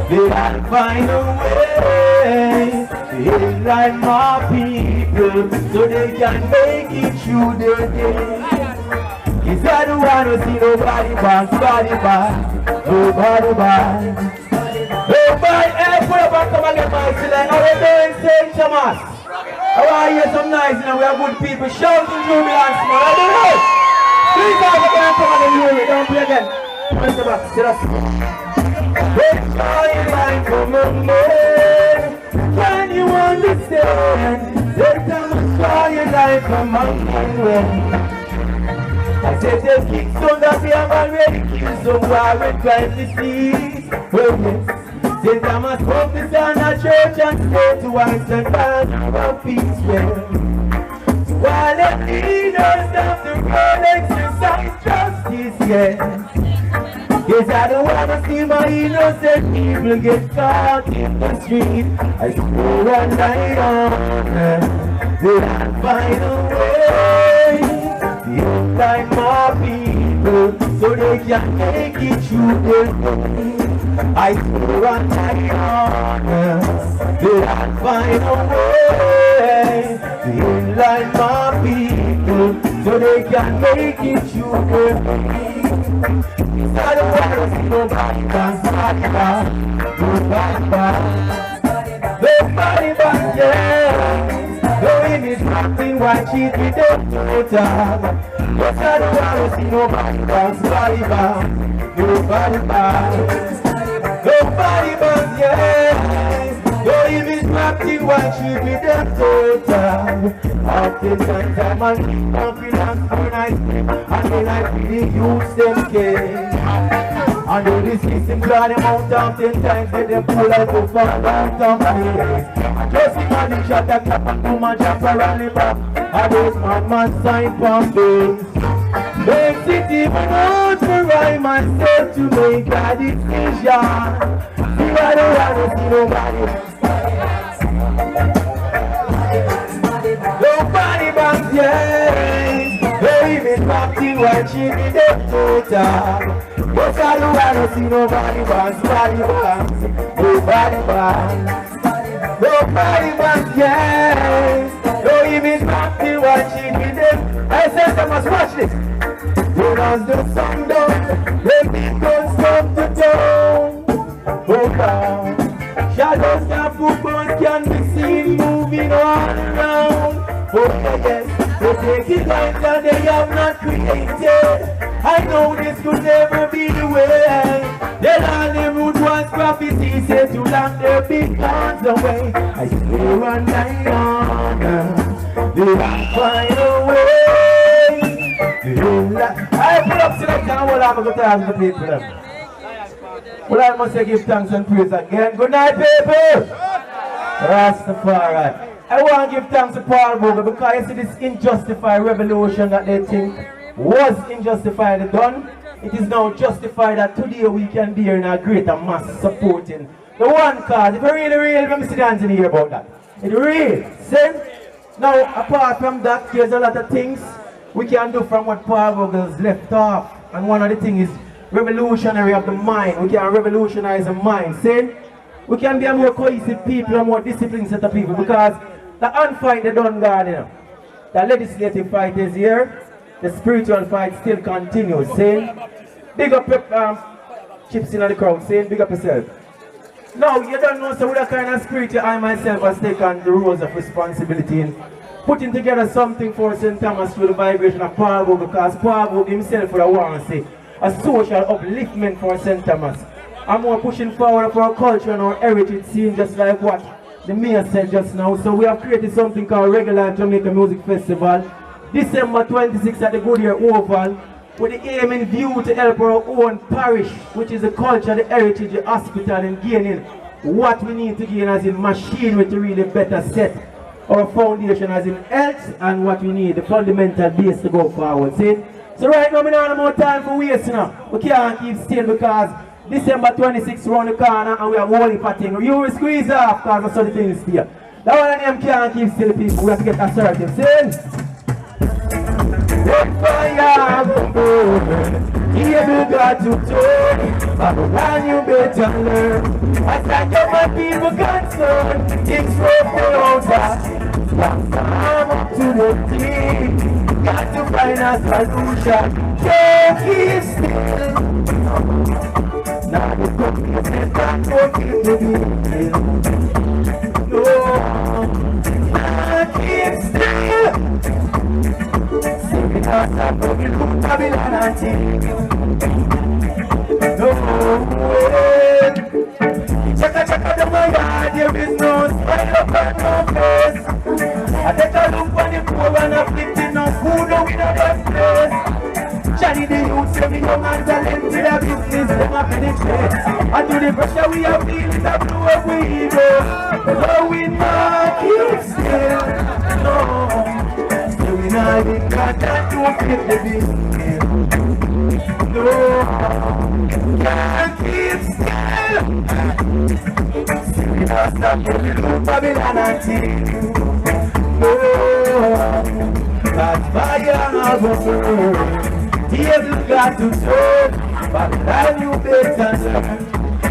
they find a way to unite my people so they can make it through the day. Cause I don't want to see nobody bad, nobody bad. Nobody else put up and come and get my select. How are you doing, St. Thomas? How are you? Some nice, you know, we have good people shouting through me and small. I don't know. Three times again and come and hear me. Don't play again. Press the back. See that? Enjoy your life from a man. Can you understand? St. Thomas, enjoy your life from a man. I said the kicks on that we have already killed somewhere and drive the seas. Oh yes, St. Thomas focus on a church and stay to us and find our peace well. While the leaders of the world exercise justice, yes. Yes, I don't want to see my innocent people get caught in the street. I still one night on, then I'll find a way. Unite my people so they can make it through the day. I still run my honors, then I'll find a way to unite my people so they can make it through the day. I don't want to see nobody bad, nobody bad, nobody bad. yes. Though him is acting white sheet with them no time. Yes, I don't want to see nobody bounce, nobody bounce, nobody bounce. Nobody bounce, yes. Though him is acting white sheet with them no time. Oftentimes I'm on confidence for night, and then I really use them care. And do this system plan them out oftentimes, let them pull out to fall out of me. Just imagine shot a clap and do my jump around the back. And those madman sign from things. Makes it even hard for I myself to make a decision. See I don't want to see nobody. Nobody bounce, yes. Baby, acting while she be the total. Yes, I don't want to see nobody bounce, nobody bounce, nobody bounce. Nobody bounce, yes. No image acting while she be the. I said I must watch this. As the sun down, the beat goes from the dawn. Oh God. Shadows and footballs can be seen moving all around. Oh yes, they take it like that they have not created. I know this could never be the way. Then all the root was prophecy said to lock their big guns away. I swear one night on, they will find a way. I put up selection and we'll have a good time with the people. Well, I must say give thanks and praise again. Good night, people! Rastafari. I want to give thanks to Paul Bogle because you see this unjustified revolution that they think was unjustified done. It is now justified that today we can be here in a greater mass supporting the one cause. If it's really real, let me sit down and hear about that. It's real. See? Now, apart from that, there's a lot of things we can do from what Paul Bogle's left off. And one of the things is revolutionary of the mind. We can revolutionize the mind. See? We can be a more cohesive people, a more disciplined set of people because the unfight they done God, you know. The legislative fight is here. The spiritual fight still continues. See? Big up chips in the crowd. See? Big up yourself. Now, you don't know, so with that kind of spirit, I myself has taken the roles of responsibility in putting together something for St. Thomas through the vibration of Paul Bogle, because Paul Bogle himself would want to say a social upliftment for St. Thomas. I'm more pushing forward for our culture and our heritage scene, just like what the mayor said just now. So we have created something called Regular Jamaica Music Festival, December 26th at the Goodyear Oval, with the aim in view to help our own parish, which is the culture, the heritage, the hospital, and gaining what we need to gain as in machinery to really better set our foundation as in health and what we need, the fundamental base to go forward. See? So right now we don't have more time for wasting now. We can't keep still because December 26th around the corner and we have holy thing. You will squeeze off because of certain things here. That one of them can't keep still people. We have to get assertive. See? You got to talk, but when you better learn. I thank you my people concerned. It's from the outside. From up to the team. Got to find a solution. Can't keep still. Now the company says that working the deal. No, can't keep still. Because I'm broken from Babylon and no way. Check out my yard, there is no smile upon no face. I take a look on the poor and afflicted, no food, no in a bad place. Johnny the youth say me young and talented, a business, them a penetrate. And to the pressure we have deal with a blue of we go. No, we not keep still, no. We not even got that to fit the business. No, can't keep still. We not stop to Babylon and team. No, that's fire of a burn. Table got to talk, Babylon you better learn.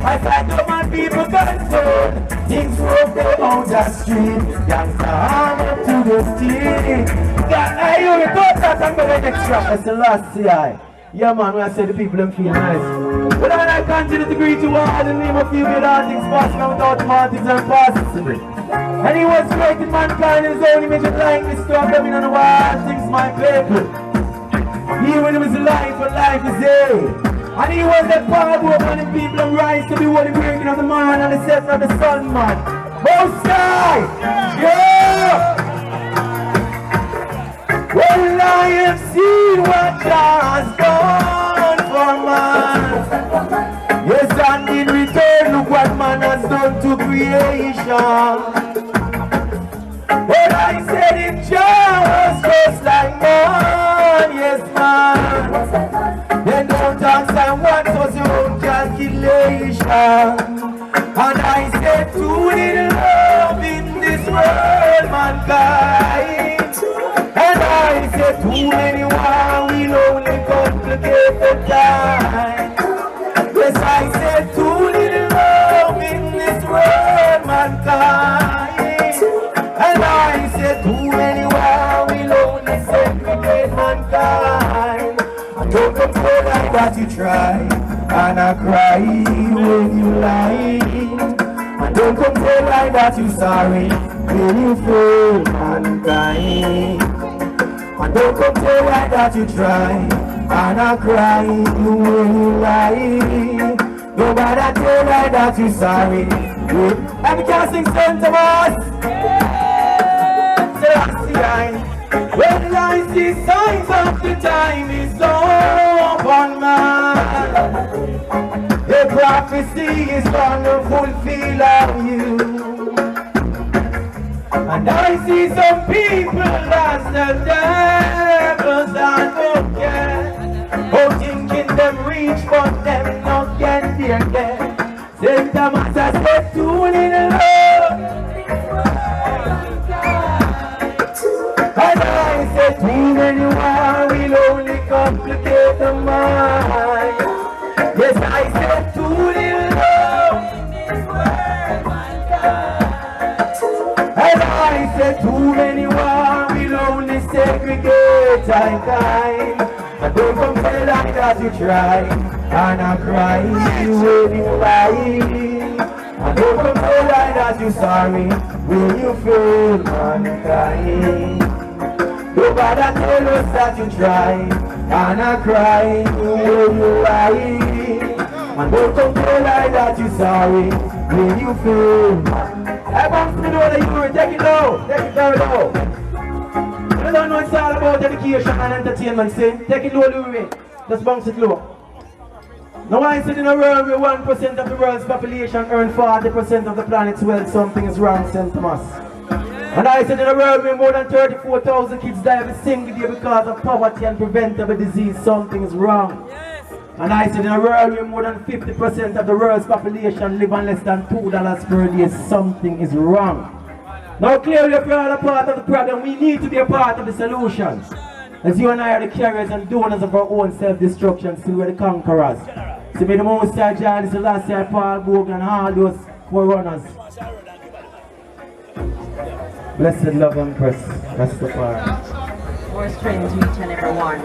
I find the man people concerned. Things broke the outer street. That's the arm up to the team. I you record that I'm going to extra. That's the last CI. Yeah man, when I say the people them feel nice. But when I continue to greet you all in the name of you with all things possible without martyrs and passes. And he was creating mankind in his own image and likeness to have them in the wild things, my people. He when he was alive, but life is there. And he was the power of the people and rise to be what the breaking of the man and the setting of the sun, man. Most high! Yeah! Well, I have seen what God has done for man. Yes, and in return, look what man has done to creation. Well, I said it just was like man, yes, man. Then don't ask and what was your own calculation. And I said too little love in this world, mankind. And I said too many war will only complicate the time. Yes, I said too little love in this world, mankind. And I said too many war will only segregate mankind. And don't complain like that you try, and I cry when you lie. And don't complain like that you sorry when you fail mankind. And don't complain like that you try, and I cry when you lie. Nobody tell like that you sorry. I'm casting sent of us. When I see signs of the time is upon man, the prophecy is gonna fulfill on you. And I see some people as the devils and forget, oh, thinking them reach but them not get there yet. Saint Thomas has said too little love. And I said too many war will only complicate the mind. Yes, I said too little love. And I said too many war will only segregate time. And don't complain like that you try, and I cry when you lie. And don't complain like that you sorry when you fail mankind. Nobody tell us that you try, and I cry when you lie. And don't complain like that you sorry when you fail. I want to know that you were take it low, take it very low. You don't know it's all about education and entertainment, see? Take it low, Louis. Just bounce it low. Now I said in a world where 1% of the world's population earn 40% of the planet's wealth, something is wrong, St. Thomas. And I said in a world where more than 34,000 kids die every single day because of poverty and preventable disease, something is wrong. And I said in a world where more than 50% of the world's population live on less than $2 per day, something is wrong. Now clearly if we are a part of the problem, we need to be a part of the solution. As you and I are the carriers and donors of our own self-destruction, still we're the conquerors. So may the Most High John, this is the last year, Paul Bogan and all those forerunners. Blessed love and press. That's the part. More strength to each and every one.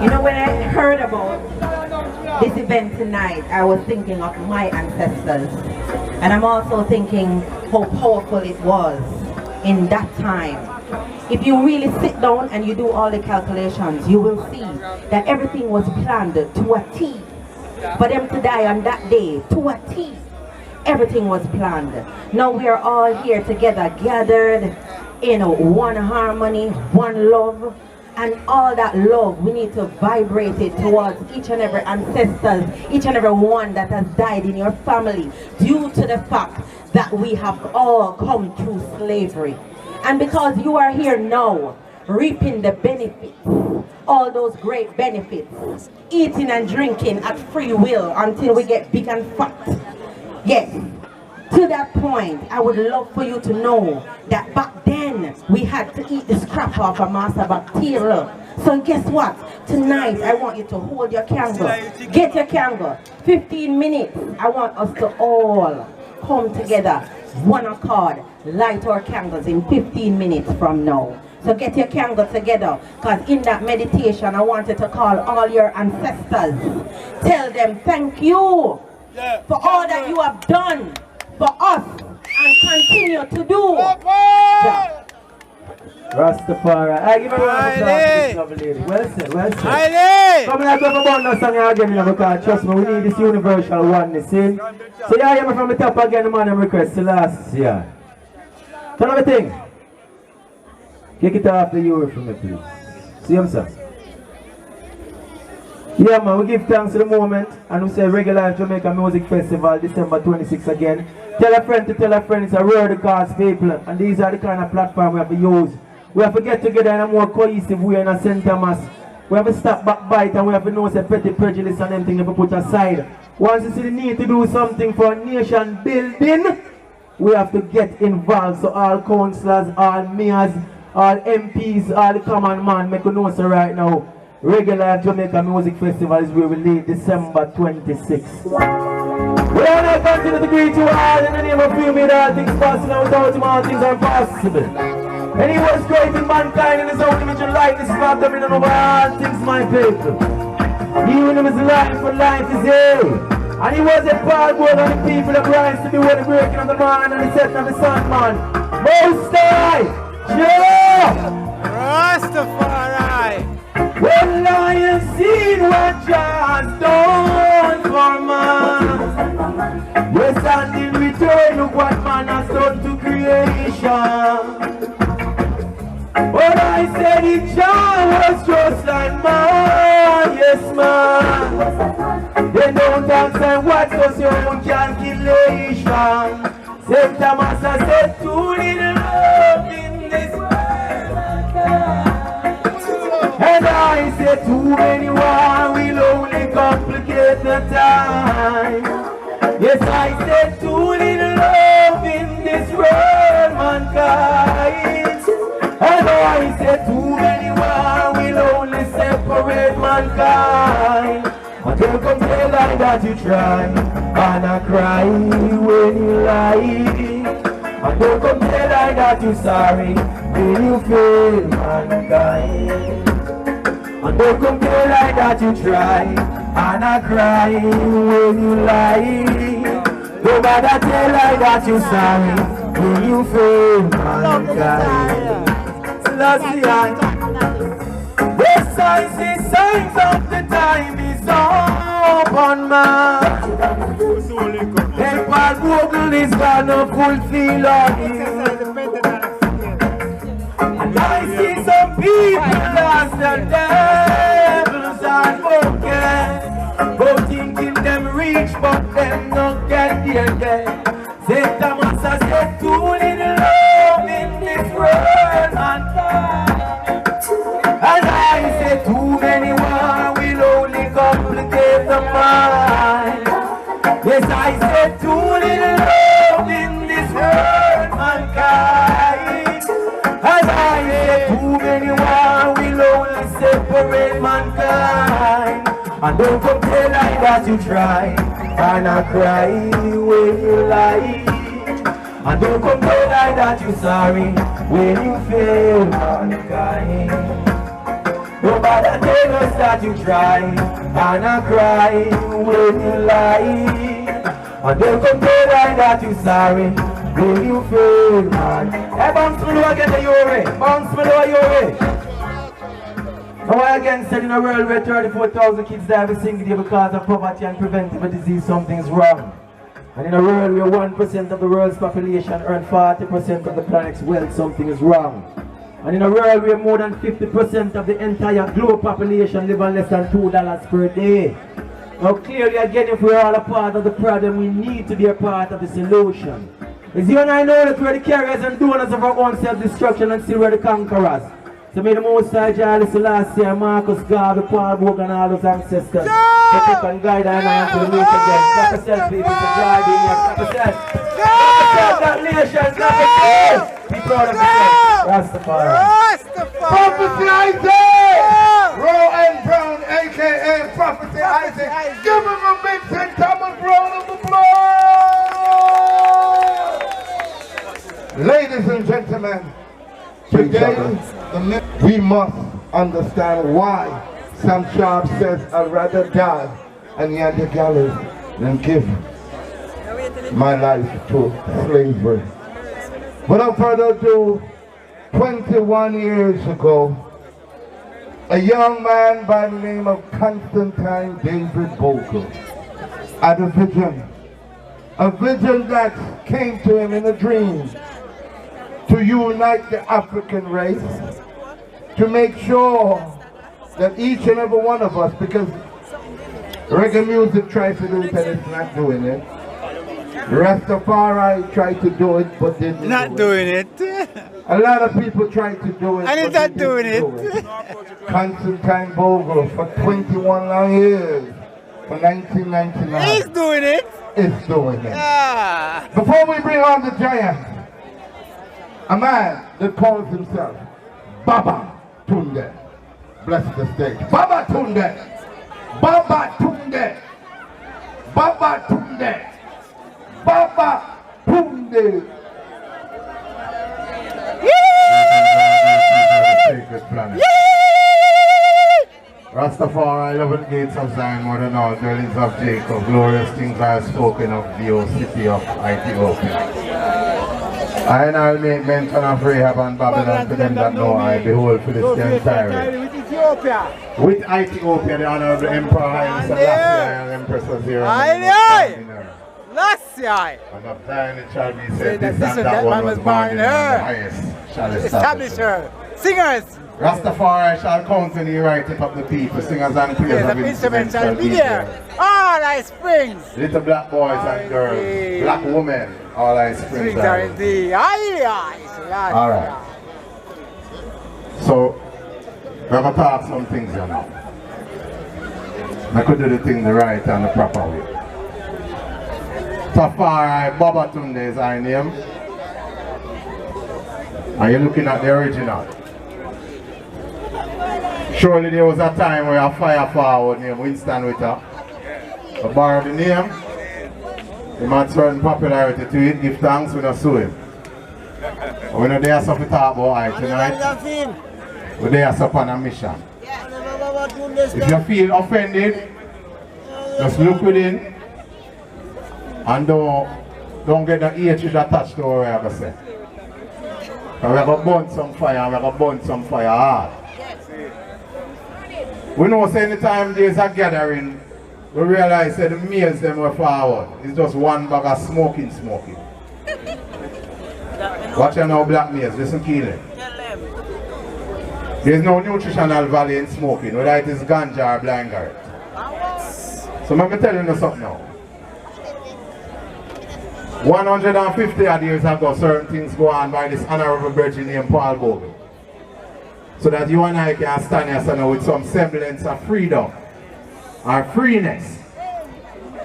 You know, when I heard about this event tonight, I was thinking of my ancestors. And I'm also thinking how powerful it was in that time. If you really sit down and you do all the calculations, you will see that everything was planned to a T. For them to die on that day, to a T. Everything was planned. Now we are all here together, gathered in one harmony, one love, and all that love, we need to vibrate it towards each and every ancestors, each and every one that has died in your family, due to the fact that we have all come through slavery. And because you are here now, reaping the benefits, all those great benefits, eating and drinking at free will until we get big and fat. Yes, to that point, I would love for you to know that back then, we had to eat the scrap off a master bacteria. So guess what? Tonight, I want you to hold your candle. Get your candle. 15 minutes. I want us to all come together, one accord, light our candles in 15 minutes from now. So get your candle together, because in that meditation, I want you to call all your ancestors. Tell them thank you for all that you have done for us and continue continue to do. Rastafari. I give a round of applause to this lovely lady. Well said, well said. Come here, go for one song again, you know, because trust me, we need this universal oneness in. So yeah, hear me from the top again, the man, and request the last year. So another thing. Kick it off the Euro for me, please. See him, sir? Yeah, man, we give thanks to the moment, and we say Regular Jamaica Music Festival, December 26th again. Tell a friend to tell a friend, it's a word cause people, and these are the kind of platform we have to use. We have to get together in a more cohesive way in a St. Thomas. We have to stop backbite, and we have to know say petty prejudice and everything we put aside. Once you see the need to do something for nation building, we have to get involved. So all councillors, all mayors, all MPs, all the common man, make a note right now. Regular Jamaica Music Festival is where we lead December 26th. We are now continue to greet you all in the name of you made all things possible, and without him all things are impossible. And he was creating mankind in his own image and likeness, not dominion over all things, my people. He who him is life, for life is here. And he was a part word on the people of rise to be where the breaking of the man and the setting of the sun, man. Most High, Rastafari. Well, I have seen what God's done for man. Yes, and in return, look what man has done to creation. But I said it was just like man, yes man. They don't answer what was your own calculation. St. Thomas has said too little love in this world. And I said too many war will only complicate the time. Yes, I said too little love in this world, mankind. And I said too many war will only separate mankind. Until come the lie that you try, and I cry when you lie. Until come the lie that you sorry, when you fail mankind. And don't come to lie that you try, and I cry when you lie. No matter tell lie that you sorry, when you fail mankind. The signs of the time is upon man. And while Google is gonna fulfill all you. And I see some people lost the devils and broken, both thinking them rich but them not get there yet. St. Thomas has said too little love in this world mankind. And I say too many war will only complicate the mind. Yes, I said too little love in this world mankind. And I say too many war will only separate mankind. And don't come tell lie that you try, and I cry when you lie. And don't come tell lie that you sorry when you fail mankind. Nobody tell us that you try, and I cry when you lie. And don't come tell lie that you sorry when you fail man. Hey, bounce me low again, Yuri. Bounce me low, Yuri. Now I again said in a world where 34,000 kids die every single day because of poverty and preventable disease, something's wrong. And in a world where 1% of the world's population earn 40% of the planet's wealth, something is wrong. And in a world where more than 50% of the entire globe population live on less than $2 per day. Now clearly again, if we're all a part of the problem, we need to be a part of the solution. As you and I know that we're the carriers and donors of our own self-destruction and still we're the conquerors. So may the Most High Jah Selassie, Marcus Garvey, Paul Bogan and all those ancestors protect and guide our land to the meet again. Clap yourself, people, to drive in here. Clap yourself. Clap yourself, that nation. Clap yourself. Be proud of yourself. Rastafari. Prophecy Isaac! Roll and Brown, a.k.a. Prophecy Isaac. Give him a big St. Thomas round of applause! Ladies and gentlemen, today we must understand why Sam Sharp says I'd rather die and yet the gallows than give my life to slavery. Without further ado, 21 years ago, a young man by the name of Constantine David Bogle had a vision that came to him in a dream to unite the African race, to make sure that each and every one of us, because reggae music tries to do it and it's not doing it. Rastafari tried to do it but didn't Not doing it. A lot of people tried to do it And it's not doing it. Constantine Bogle for 21 long years, for 1999. He's doing it. It's doing it. Yeah. Before we bring on the giant, a man that calls himself Baba Tunde. Bless the stage. Baba Tunde. Baba Tunde. Baba Tunde. Baba Tunde. Rastafari, 11 gates of Zion, more than all dwellings of Jacob, glorious things I have spoken of the old city of Ethiopia. I and I make mention of Rahab and Babylon to them that know I, behold Philistine Tyre. With Ethiopia. With Ethiopia, the honorable Emperor Haile Selassie and Empress was here. Last year. And of thine it shall be said, this and that one was born in the highest shall establish her. Singers. Rastafari shall constantly right it up the people, singers and players of instruments shall be there. All thy springs. Little black boys and girls, black women, all thy springs are in thee. Alright. So, we're going to talk some things here now. I could do the thing the right and the proper way. Tafari Baba Tunde is our name. And you're looking at the original. Surely there was a time where a fire forward named Winston Witter borrowed the name. He had certain popularity to it, give thanks, we don't sue him. We're not there to talk about it tonight. We're there on a mission. If you feel offended, just look within and don't get the hatred attached to what we're going to say. We're going to burn some fire and we're going to burn some fire hard. We know that anytime there's a gathering, we realize that the males them were forward. It's just one bag of smoking. Watch out now, black males, listen keenly. There's no nutritional value in smoking, whether it is ganja or blind garret. So let me tell you something now. 150 odd years ago, certain things go on by this honorable virgin named Paul Bogle. So that you and I can stand here now with some semblance of freedom or freeness.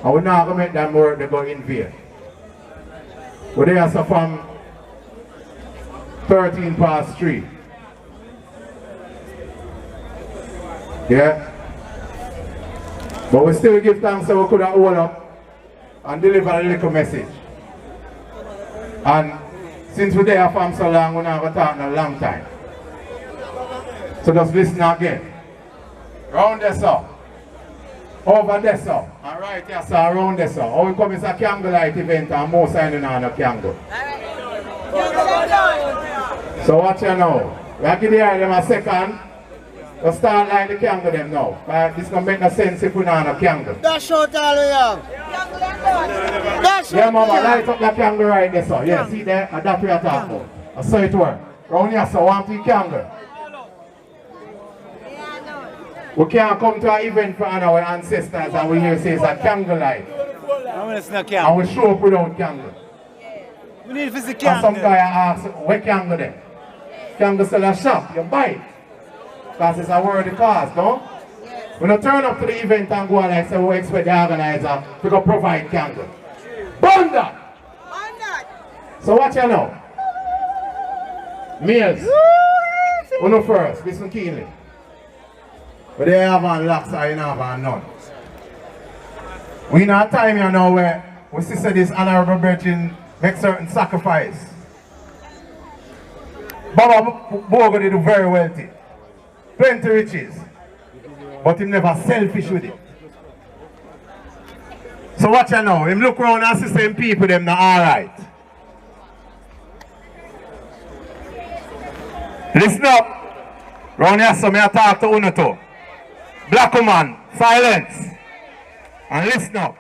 And we're not going to make them work to go in vain. We're there so from 13 past 3. Yeah? But we still give thanks that we could have hold up and deliver a little message. And since we're there from so long, we're not going to talk in a long time. So just listen again. Round this up. Over this up. Alright, yes, sir, around this up. How we come is a candlelight event and most signing on a candle. So watch you now. We have to give them a second. Let's start light the candle them now. This don't make no sense if we're not on a candle. Dash out all we have. Yeah, mama, light up the candle right there, so. Yeah, see there? And that's what we're talking about. I saw it work. Round here, so one to candle. We can't come to an event for our ancestors and we hear say it's a candlelight. And we show up without candle. We need to see candle. And some guy asks, where candle then? Candle sell a shop, you buy it. Because it's a worthy cause, no? When you turn up to the event and go and say, we expect the organizer to go provide candle. Burn that! So watch you now. Males. We know first, listen keenly. But they have on locks or you have on none. We in a time here now where we see this honorable virgin make certain sacrifice. Baba Bogle did very wealthy. Plenty riches. But he never selfish with it. So watch you now. Him look around and see same people them not alright. Listen up. Round here, so I talk to Unato. Black woman, silence. And listen up.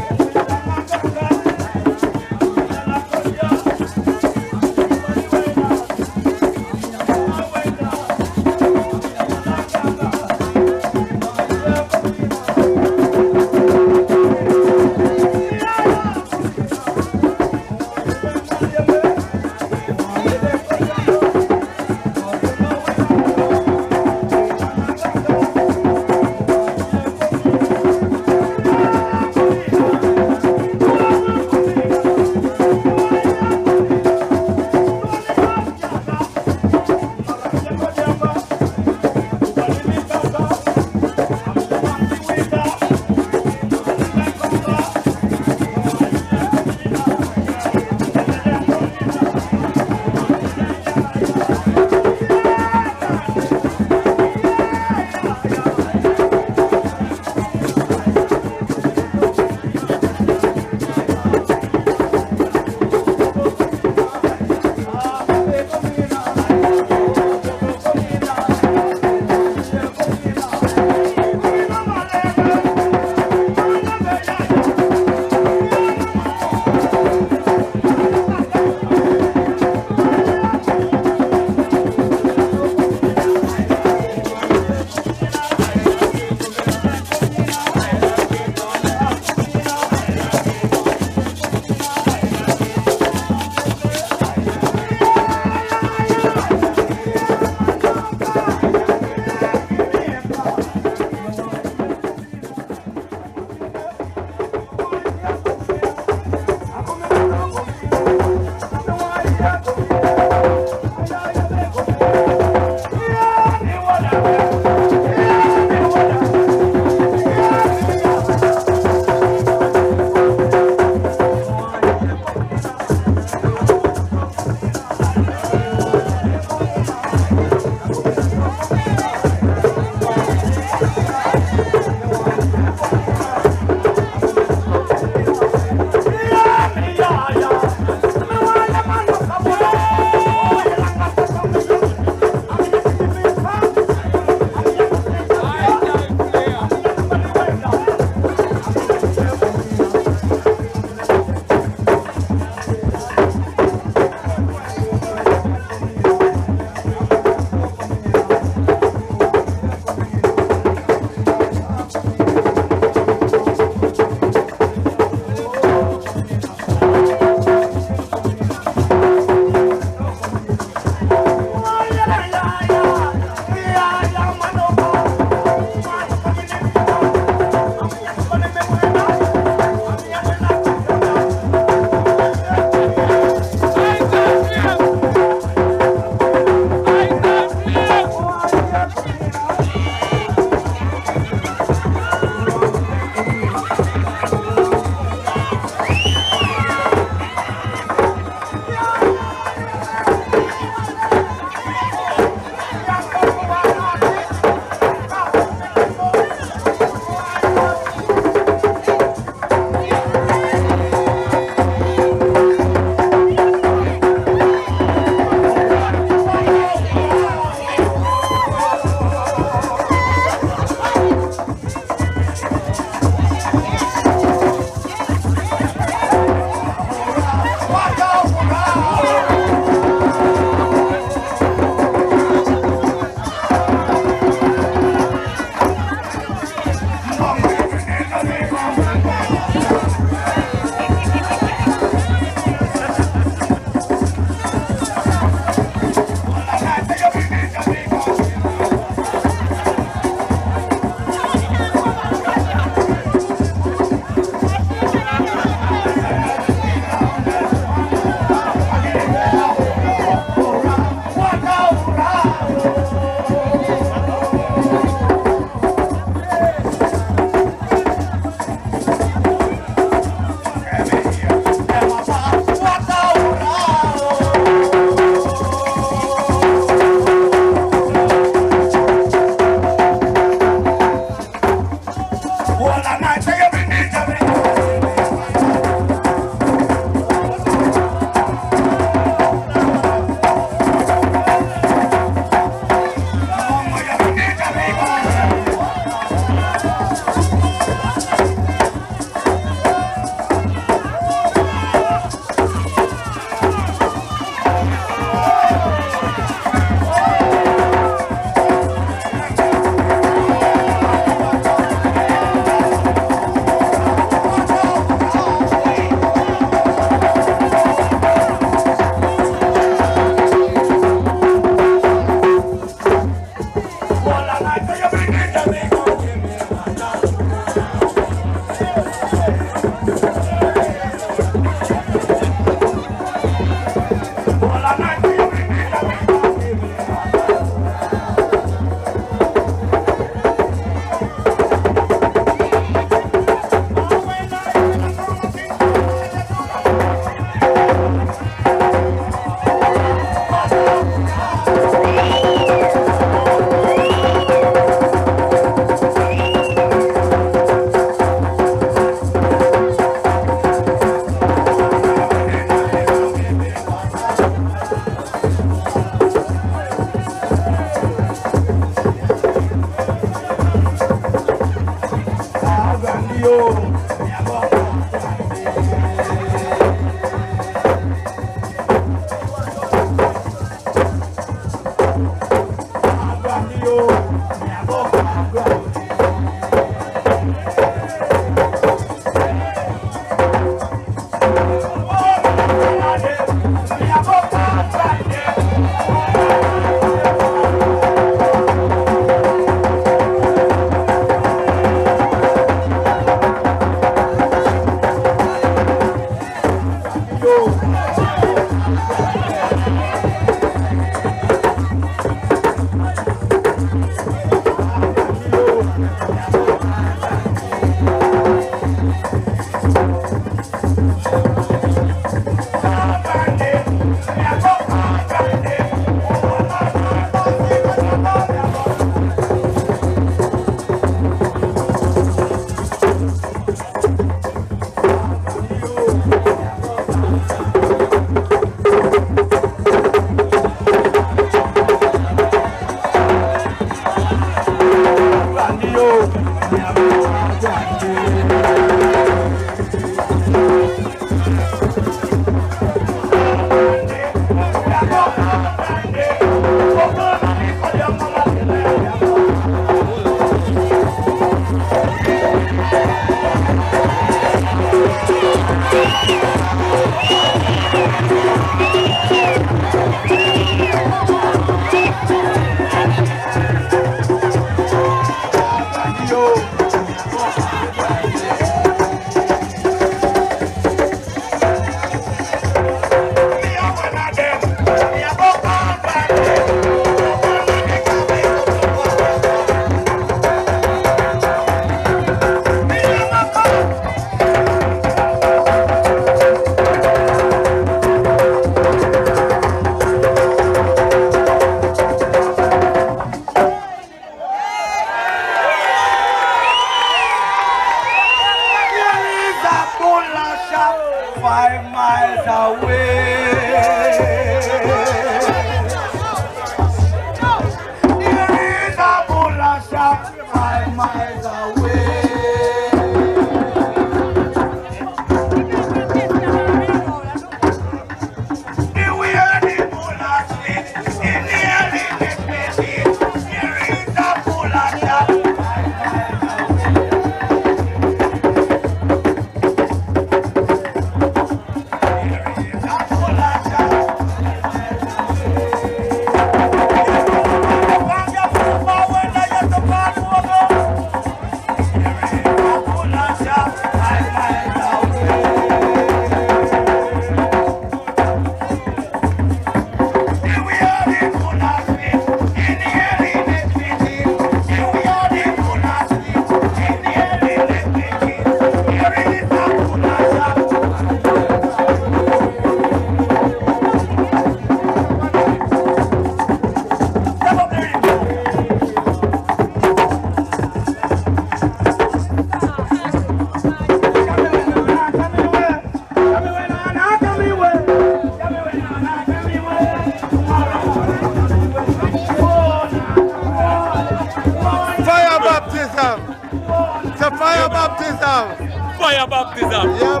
fire baptism. Yeah,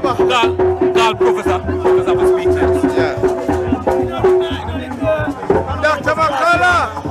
called Professor because of his speeches. Yeah. Dr. McCullough.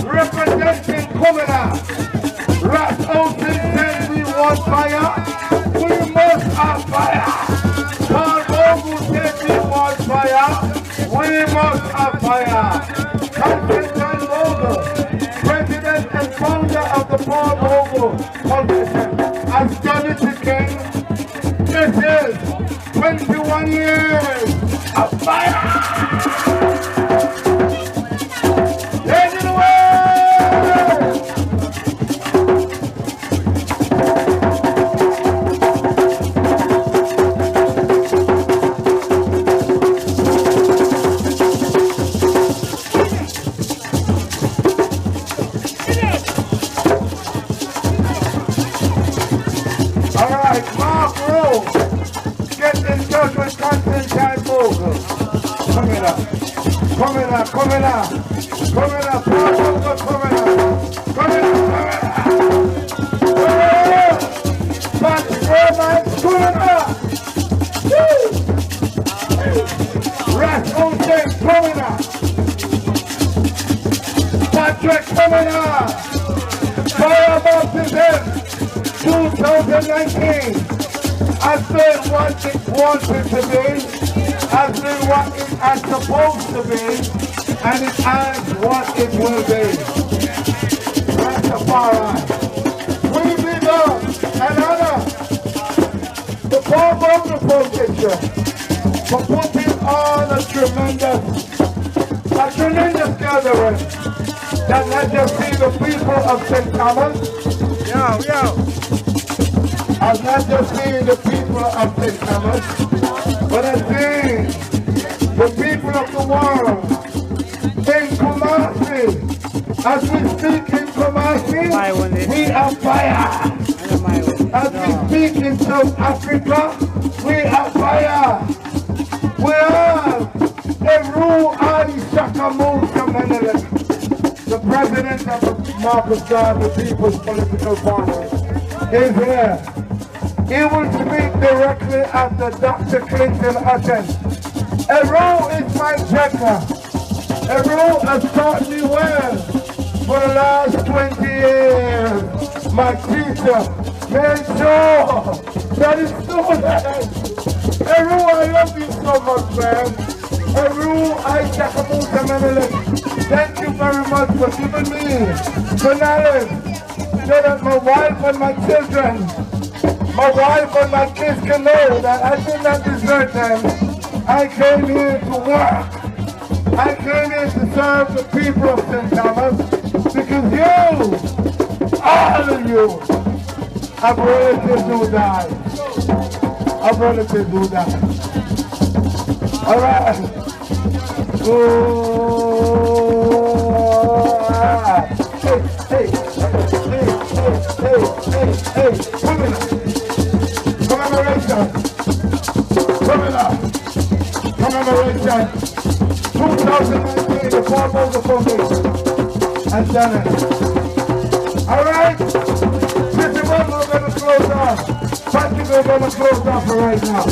Representing Commoner, Rat Ocean said we want fire, we must have fire. Paul Bogle said we want fire, we must have fire. Constantine Bogle, president and founder of the Paul Bogle Foundation, has done it again. This is 21 years of fire. Wanted to be, has been what it is supposed to be, and it is what it will be. Rastafari. We big up and honor the Paul Bogle Foundation for putting on a tremendous gathering that not just see the people of St. Thomas, I've not just seen the people of St. Thomas, but I've seen the people of the world in Kumasi. As we speak in Kumasi, we are fire. As we speak in South Africa, we are fire. We are Eru Ali Shakamusa Menelik, the president of the Marcus Garvey People's Political Party, is here. He will speak directly after Dr. Clinton attends. Eru is my gender. Eru has taught me well for the last 20 years. My teacher made sure that it's students. Eru, I love you so much, man. Eru, I Shakamusa Menelik. Thank you very much for giving me the knowledge so that my wife and my children, my wife and my kids can know that I did not desert them. I came here to work. I came here to serve the people of St. Thomas because you, all of you, have relatives who died. Have relatives who died. All right. Hey, commemoration 2019, the Paul Bogle Foundation has done it. Alright, this is what we're going to close off. Patrick, we're going to close off right now.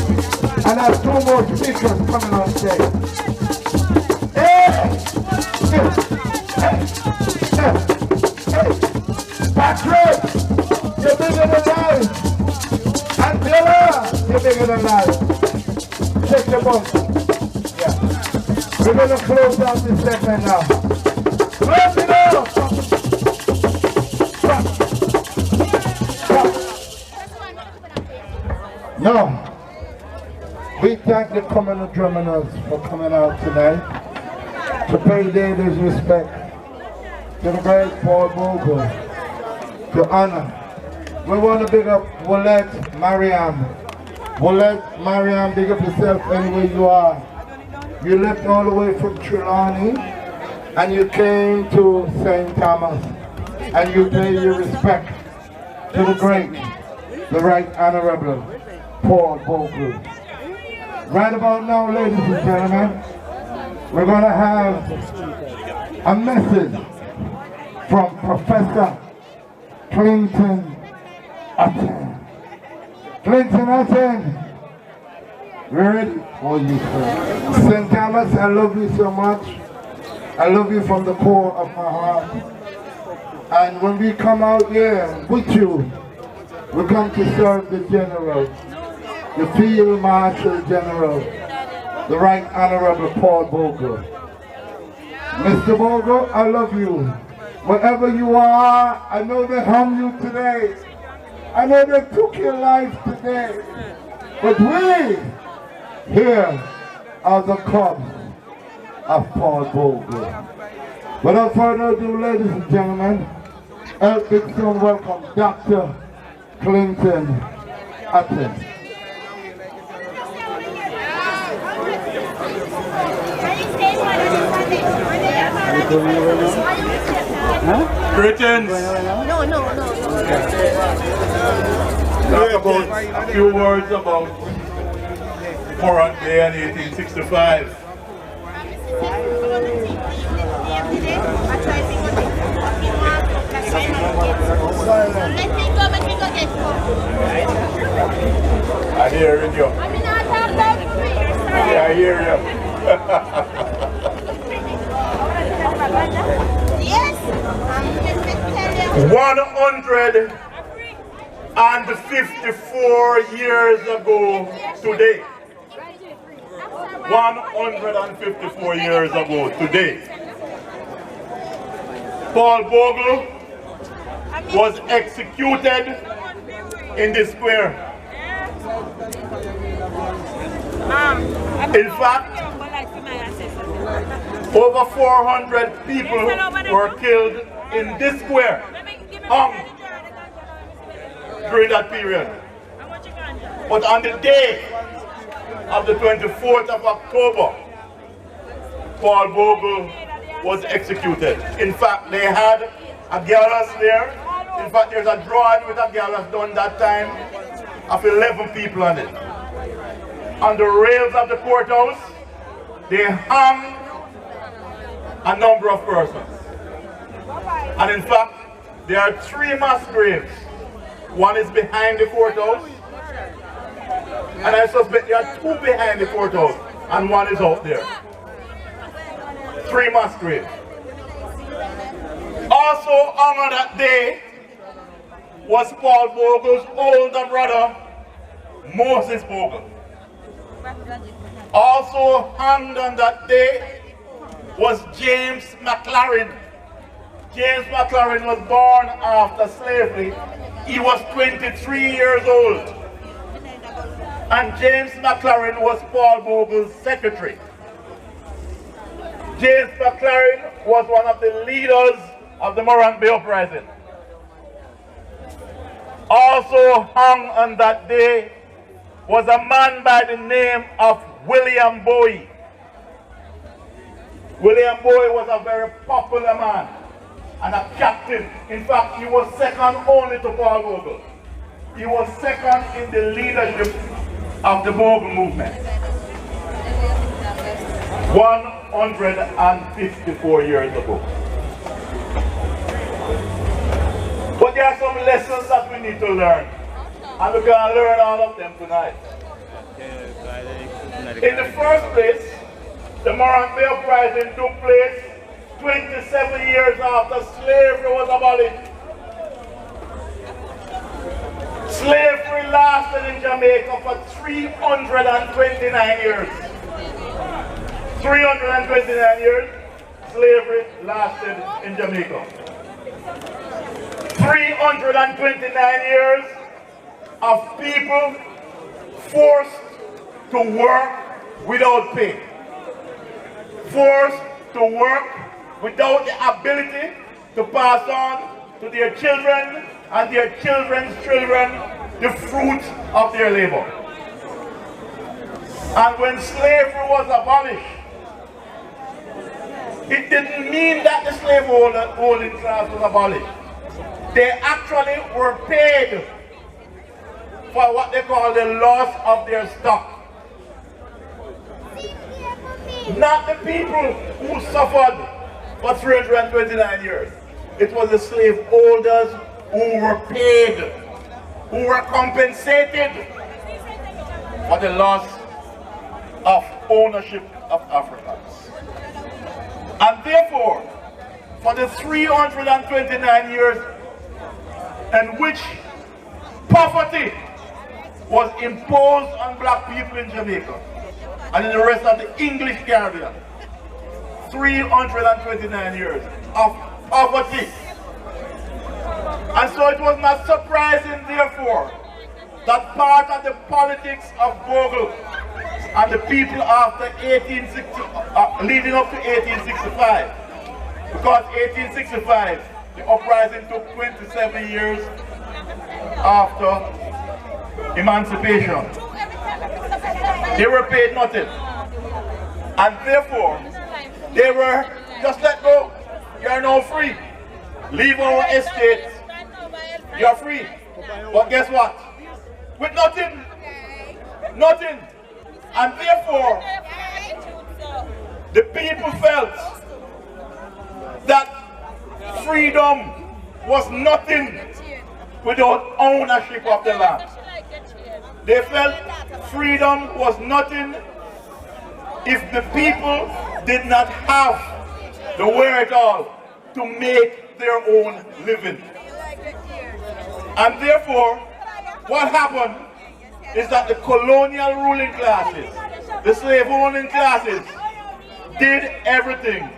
And I have two more speakers coming on stage. Hey! Patrick, you're bigger than life. Angela, you're bigger than life. Check your bump. Yeah. We're going to close out this segment now. Close it out! Now, we thank the Commonwealth Drummers for coming out tonight to pay their respect to the great Paul Bogle, to honor. We want to big up Willette Mariam. Willette Mariam, big up yourself anywhere you are. You left all the way from Trelawney and you came to St. Thomas and you pay your respect to the great, the Right Honorable Paul Bogle. Right about now, ladies and gentlemen, we're going to have a message from Professor Clinton Atten. Clinton Atten, ready? Oh, you sir. St. Thomas, I love you so much. I love you from the core of my heart. And when we come out here with you, we come to serve the General, the Field Marshal General, the Right Honorable Paul Bogle. Mr. Bogle, I love you. Wherever you are, I know they hung you today. I know they took your life today. But we here are the cubs of Paul Bogle. Without further ado, ladies and gentlemen, help big soon welcome Dr. Clinton Atten. Greetings. No. Talk about a few words about current day in 1865. I hear you. I hear you. Yes. 154 years ago today. 154 years ago today. Paul Bogle was executed in the square. In fact, over 400 people were killed in this square during that period. But on the day of the 24th of October, Paul Bogle was executed. In fact, they had a gallows there. In fact, there's a drawing with a gallows done that time of 11 people on it. On the rails of the courthouse, they hung a number of persons. And in fact, there are 3 mass graves. One is behind the courthouse, and I suspect there are 2 behind the courthouse, and 1 is out there. 3 mass graves. Also on that day was Paul Bogle's older brother, Moses Bogle. Also hanged on that day was James McLaren. James McLaren was born after slavery. He was 23 years old. And James McLaren was Paul Bogle's secretary. James McLaren was one of the leaders of the Morant Bay Uprising. Also hung on that day was a man by the name of William Bowie. William Bowie was a very popular man and a captain. In fact, he was second only to Paul Bogle. He was second in the leadership of the Bogle movement. 154 years ago. But there are some lessons that we need to learn. And we're going to learn all of them tonight. In the first place, the Morant Bay Uprising took place 27 years after slavery was abolished. Slavery lasted in Jamaica for 300 329 years. 329 years slavery lasted in Jamaica. 329 years of people forced to work without pay. Forced to work without the ability to pass on to their children and their children's children the fruit of their labor. And when slavery was abolished, it didn't mean that the slaveholding class was abolished. They actually were paid for what they call the loss of their stock. Not the people who suffered for 329 years. It was the slaveholders who were paid, who were compensated for the loss of ownership of Africans. And therefore, for the 329 years in which poverty was imposed on black people in Jamaica and in the rest of the English Caribbean, 329 years of poverty. And so it was not surprising, therefore, that part of the politics of Bogle and the people after leading up to 1865, because 1865, the uprising took 27 years after emancipation. They were paid nothing. And therefore, they were just let go. You are now free. Leave our estates. You are free. But guess what? With nothing. Nothing. And therefore, the people felt that freedom was nothing without ownership of the land. They felt freedom was nothing if the people did not have the wherewithal to make their own living. And therefore, what happened is that the colonial ruling classes, the slave-owning classes, did everything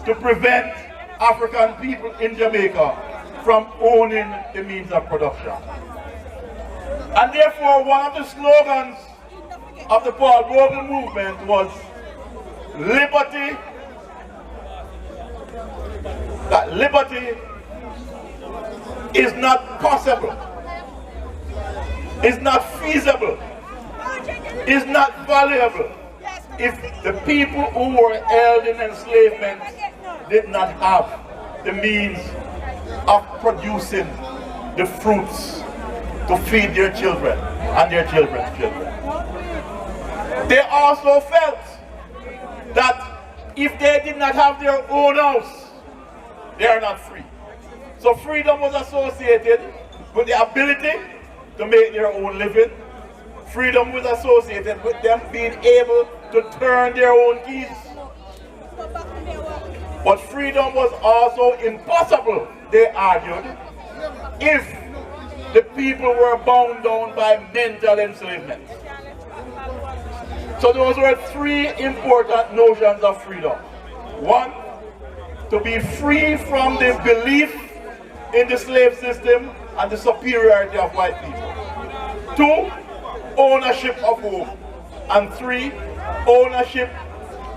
to prevent African people in Jamaica from owning the means of production. And therefore, one of the slogans of the Paul Bogle movement was liberty. That liberty is not possible, is not feasible, is not valuable if the people who were held in enslavement did not have the means of producing the fruits to feed their children and their children's children. They also felt that if they did not have their own house, they are not free. So freedom was associated with the ability to make their own living. Freedom was associated with them being able to turn their own keys. But freedom was also impossible, they argued, if the people were bound down by mental enslavement. So those were three important notions of freedom. One, to be free from the belief in the slave system and the superiority of white people. Two, ownership of home. And three, ownership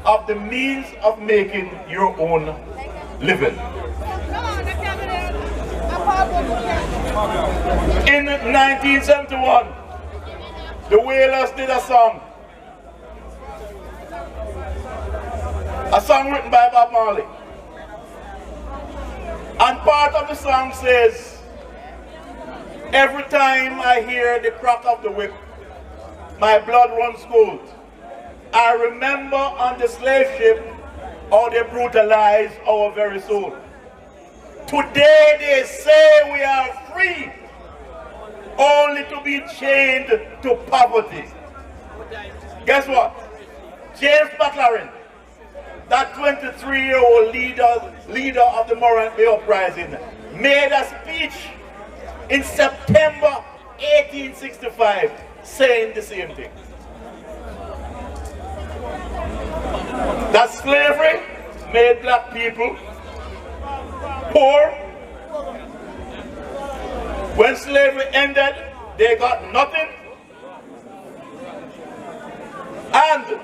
of the means of making your own living. In 1971, the Wailers did a song written by Bob Marley. And part of the song says, every time I hear the crack of the whip, my blood runs cold. I remember on the slave ship how they brutalized our very soul. Today they say we are free, only to be chained to poverty. Guess what? James McLaren, that 23-year-old leader of the Morant Bay Uprising, made a speech in September 1865 saying the same thing. that slavery made black people poor. When slavery ended, they got nothing. And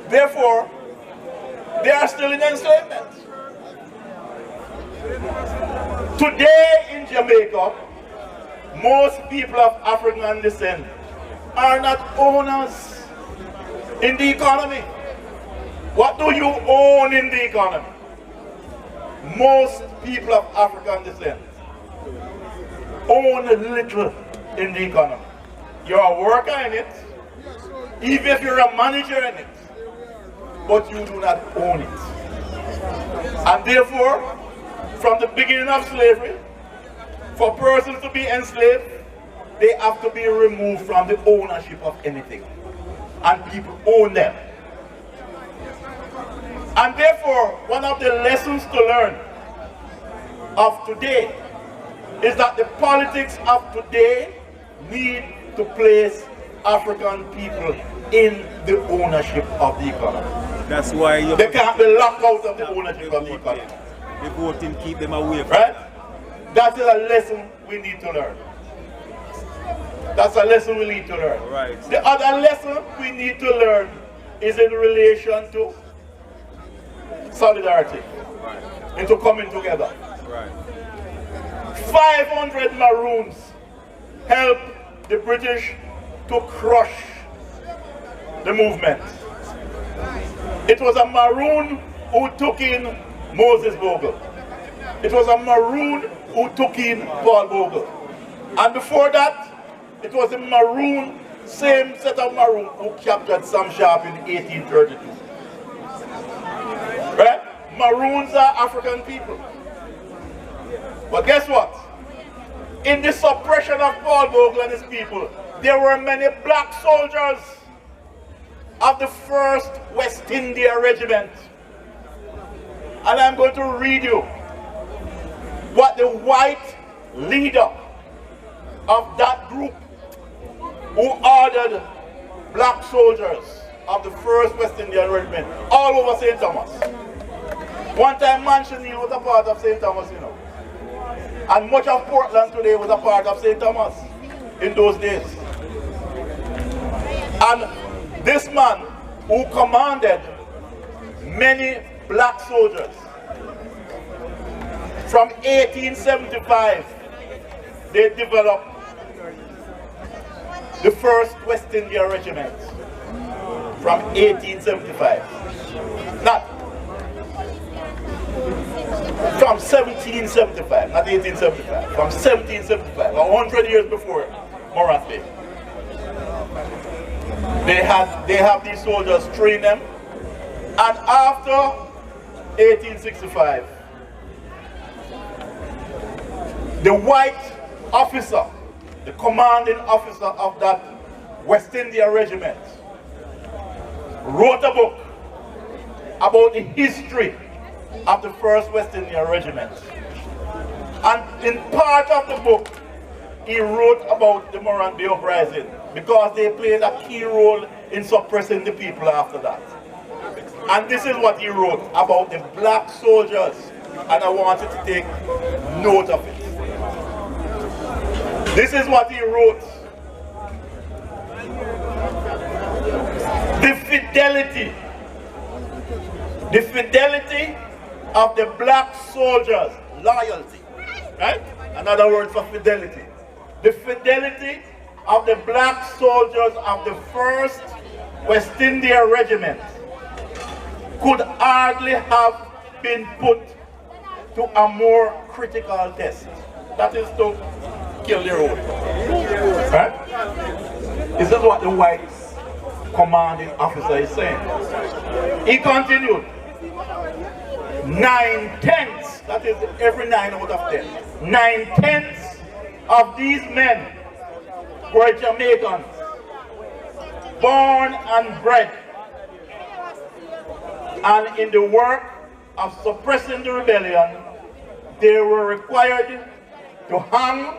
therefore, they are still in enslavement. Today in Jamaica, most people of African descent are not owners in the economy. What do you own in the economy? Most people of African descent own little in the economy. You're a worker in it, even if you're a manager in it, but you do not own it. And therefore, from the beginning of slavery, for persons to be enslaved, they have to be removed from the ownership of anything. And people own them. And therefore, one of the lessons to learn of today is that the politics of today need to place African people in the ownership of the economy. That's why they can't be locked out of the ownership of the economy. The voting keep them away from right? That is a lesson we need to learn. That's a lesson we need to learn. Right. The other lesson we need to learn is in relation to solidarity, right, into coming together. Right. 500 Maroons helped the British to crush the movement. It was a Maroon who took in Moses Bogle. It was a Maroon who took in Paul Bogle. And before that, it was a Maroon, same set of Maroon who captured Sam Sharp in 1832. Right? Maroons are African people. But guess what? In the suppression of Paul Bogle and his people, there were many black soldiers of the 1st West India Regiment. And I'm going to read you what the white leader of that group who ordered black soldiers of the 1st West Indian Regiment all over St. Thomas. One time Mansion Hill was a part of St. Thomas, you know. And much of Portland today was a part of St. Thomas in those days. And this man who commanded many black soldiers from 1875, they developed the 1st West India Regiment from 1875. Not from 1775, not 1875, from 1775, 100 years before Morant Day. They have these soldiers train them, and after 1865, the white officer, the commanding officer of that West India Regiment, wrote a book about the history of the 1st West India Regiment. And in part of the book, he wrote about the Morant Bay Uprising because they played a key role in suppressing the people after that. And this is what he wrote about the black soldiers, and I wanted to take note of it. This is what he wrote. The fidelity of the black soldiers, loyalty, right? Another word for fidelity. The fidelity of the black soldiers of the 1st West India Regiment could hardly have been put to a more critical test. That is to kill their own. Right? This is what the white commanding officer is saying. He continued, 9/10, that is every 9 out of 10, 9/10 of these men were Jamaicans, born and bred, and in the work of suppressing the rebellion, they were required to hang,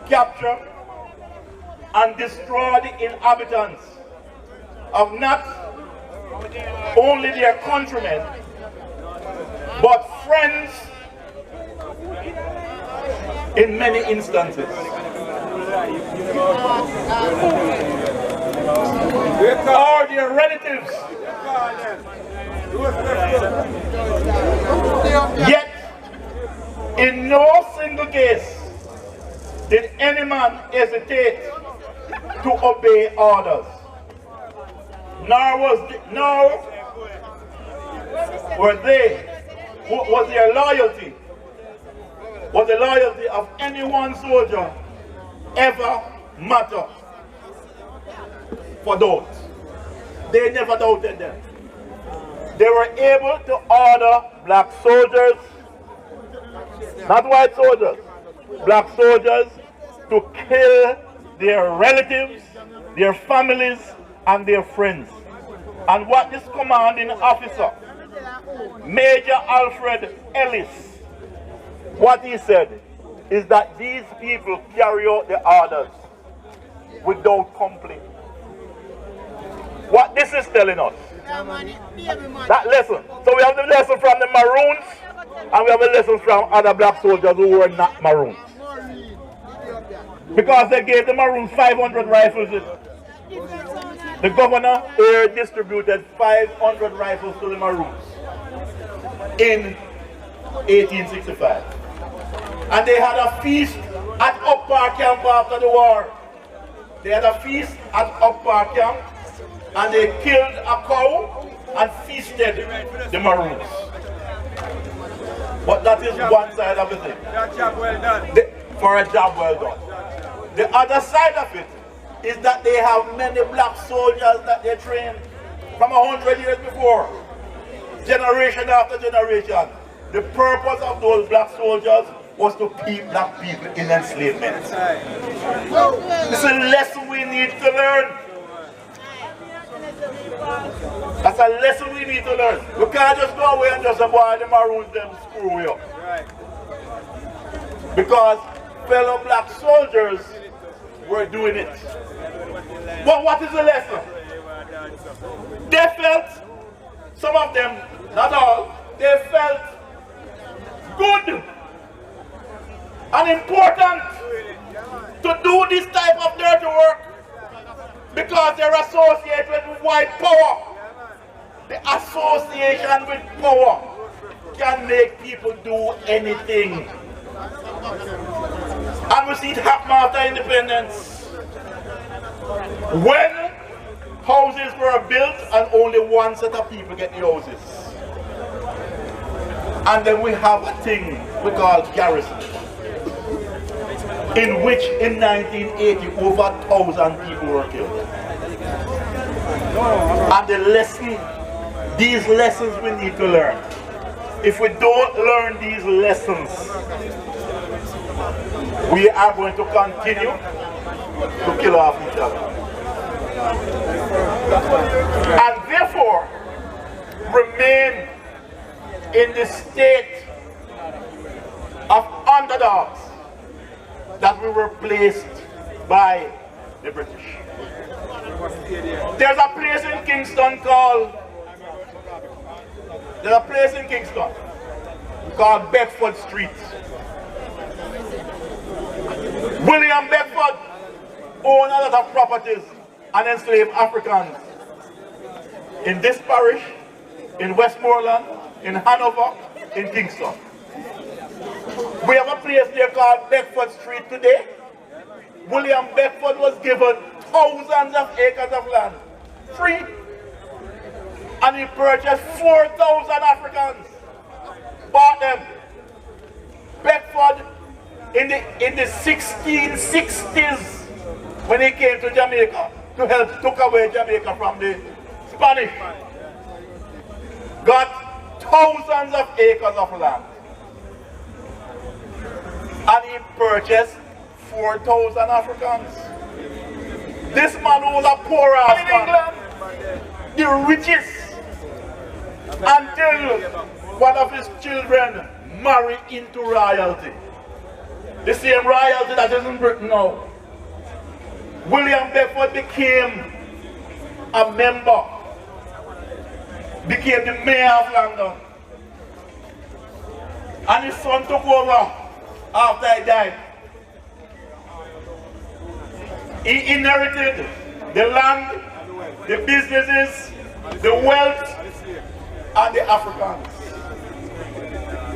capture, and destroy the inhabitants of not only their countrymen, but friends in many instances. Or their relatives. Yet, in no single case did any man hesitate to obey orders. Was their loyalty, was the loyalty of any one soldier ever matter for those? They never doubted them. They were able to order black soldiers, not white soldiers, black soldiers to kill their relatives, their families, and their friends. And what this commanding officer, Major Alfred Ellis, what he said is that these people carry out the orders without complaint. What this is telling us, that lesson. So we have the lesson from the Maroons, and we have a lesson from other black soldiers who were not Maroons. Because they gave the Maroons 500 rifles. The governor here distributed 500 rifles to the Maroons in 1865. And they had a feast at Up Park Camp after the war. They had a feast at Up Park Camp, and they killed a cow and feasted the Maroons. But that is one side of the thing. For a job well done. The other side of it is that they have many black soldiers that they trained from 100 years before, generation after generation. The purpose of those black soldiers was to keep black people in enslavement. It's a lesson we need to learn. That's a lesson we need to learn. We can't just go away and just avoid the Maroons, them screw you up. Because fellow black soldiers were doing it. But what is the lesson? They felt, some of them, not all, they felt good and important to do this type of dirty work because they're associated with white power. The association with power can make people do anything. And we see it happen after independence. When houses were built and only one set of people get the houses. And then we have a thing we call garrison, in which in 1980 over 1,000 people were killed. And the lesson, these lessons we need to learn. If we don't learn these lessons, we are going to continue to kill off each other. And therefore, remain in the state of underdogs that we were placed by the British. There's a place in Kingston called Bedford Street. William Bedford owned a lot of properties and enslaved Africans in this parish, in Westmoreland, in Hanover, in Kingston. We have a place there called Bedford Street today. William Bedford was given thousands of acres of land, free, and he purchased 4,000 Africans, bought them. Bedford, in the 1660s, when he came to Jamaica to help took away Jamaica from the Spanish, got thousands of acres of land, and he purchased 4,000 Africans. This man was a poor ass in England, the richest, until one of his children married into royalty. The same royalty that is in Britain now. William Bedford became a member became the mayor of London. And his son took over after he died. He inherited the land, the businesses, the wealth, and the Africans.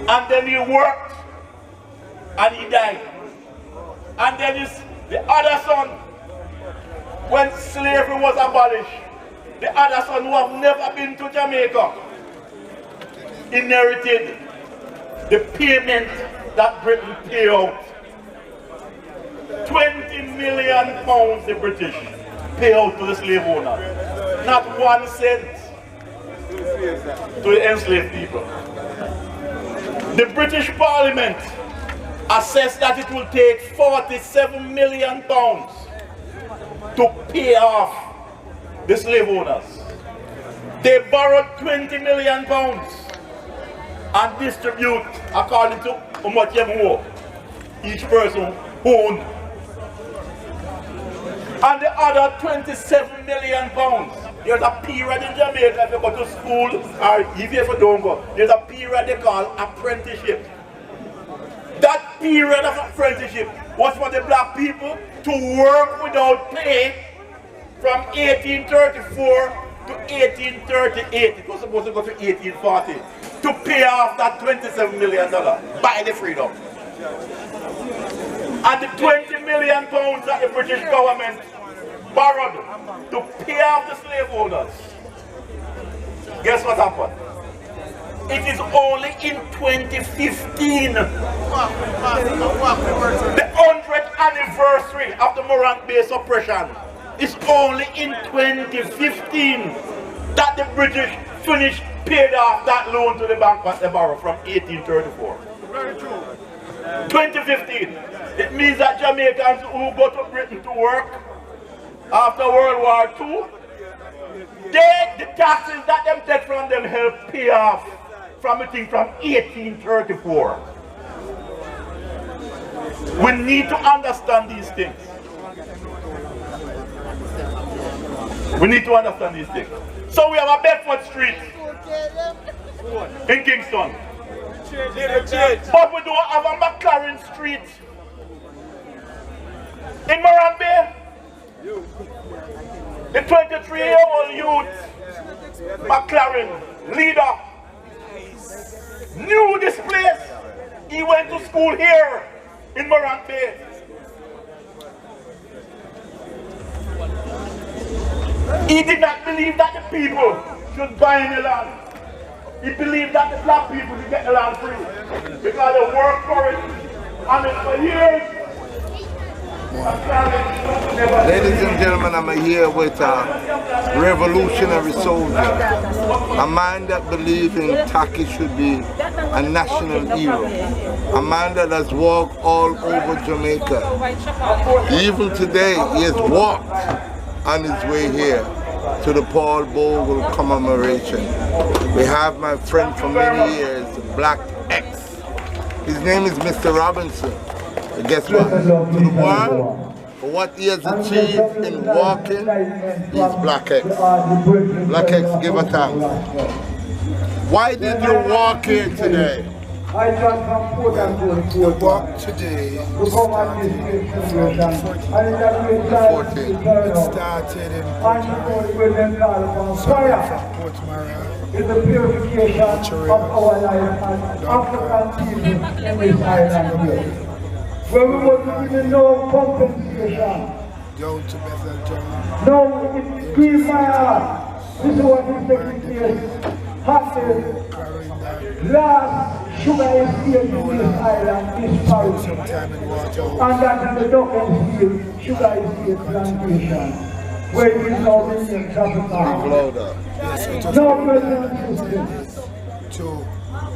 And then he worked and he died. And then the other son, when slavery was abolished, the other son who have never been to Jamaica inherited the payment that Britain paid out. 20 million pounds the British pay out to the slave owners. Not 1 cent to the enslaved people. The British Parliament assessed that it will take 47 million pounds to pay off the slave owners. They borrowed 20 million pounds and distribute according to how much each person owned. And the other 27 million pounds. There's a period in Jamaica if you go to school, or even if you don't go, there's a period they call apprenticeship. That period of apprenticeship was for the black people to work without pay from 1834 to 1838. It was supposed to go to 1840 to pay off that $27 million by the freedom. And the 20 million pounds that the British government borrowed to pay off the slave owners. Guess what happened? It is only in 2015, the 100th anniversary of the Morant Bay suppression. It's only in 2015 that the British finished paid off that loan to the bank that they borrowed from 1834. Very true. 2015. It means that Jamaicans who go to Britain to work after World War II, the taxes that them take from them help pay off from a thing from 1834. We need to understand these things. We need to understand these things. So we have a Bedford Street in Kingston. But we don't have a McLaren Street in Morant Bay. The 23-year-old youth, McLaren, leader, knew this place. He went to school here in Morant Bay. He did not believe that the people should buy any land. He believed that the black people should get the land free because they worked for it, and it's for years. Ladies and gentlemen, I'm here with a revolutionary soldier, a man that believes in Taki should be a national hero, a man that has walked all over Jamaica. Even today, he has walked on his way here to the Paul Bogle commemoration. We have my friend for many years, Black X. His name is Mr. Robinson. And guess what? To the world, for what he has achieved in walking, he's Black X. Black X, give a thanks. Why did you walk here today? I walk today started in is the purification of our life as African people in this island here. Where we was given no compensation. No, it grieves my heart. This is what is taking place. Happened. Last sugar estate in this island is Paris. And that is the Ducken Hill Sugar Estate Plantation, where it is now the name Capital. No present system.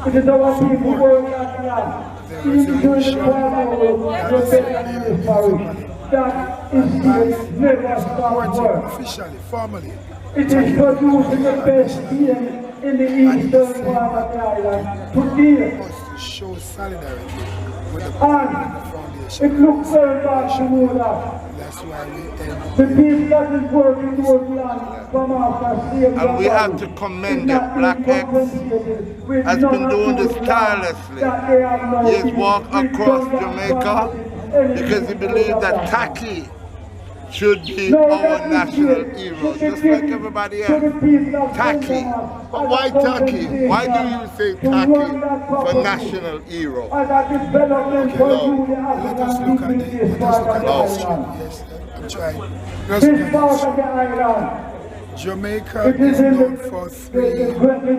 It is our people working at the land. Even during the war, rebellion in this parish. That estate never stopped work. It is producing the best beer in the eastern part of the island today. And it looks very bad to know that The people that is working towards land from after slavery. And we have to commend them. Black X has been doing this tirelessly. He has walked across Jamaica because he believes that Taki should be our national hero, just like everybody else. Taki. But why Taki? Why do you say Taki for national hero? Let us look at the history. Yes, I'm trying. Just look at Jamaica is known for 3 wars.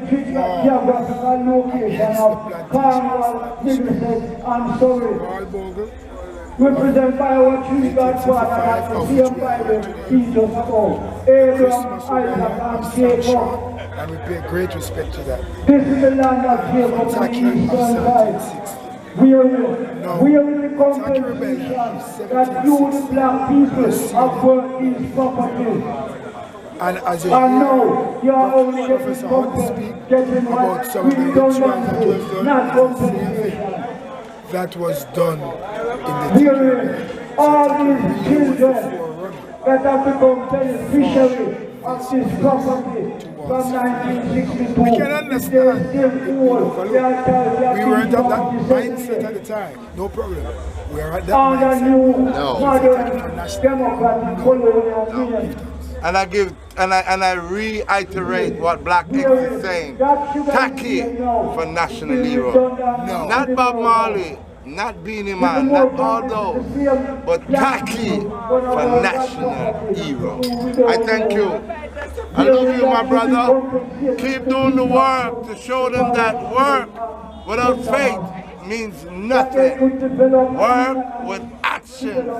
Represented by our true Godfather, like the same Bible teaches us about Abraham, Isaac, and Jacob. And we pay great respect to that. This is the land of Jacob and his son died. We are in the compensation that you, the black people, have worked these properties. And as you now, you are only getting getting what redundancy, not compensation. That was done in the all these children that have become beneficiaries of this property from 1962. We can understand. We weren't at that mindset at the time. No problem. We are at that mindset. And I reiterate what Black X is saying. Taki for national hero. Not Bob Marley, not Beanie Man, not all those, but Taki for national hero. I thank you. I love you, my brother. Keep doing the work to show them that work without faith means nothing. Work with action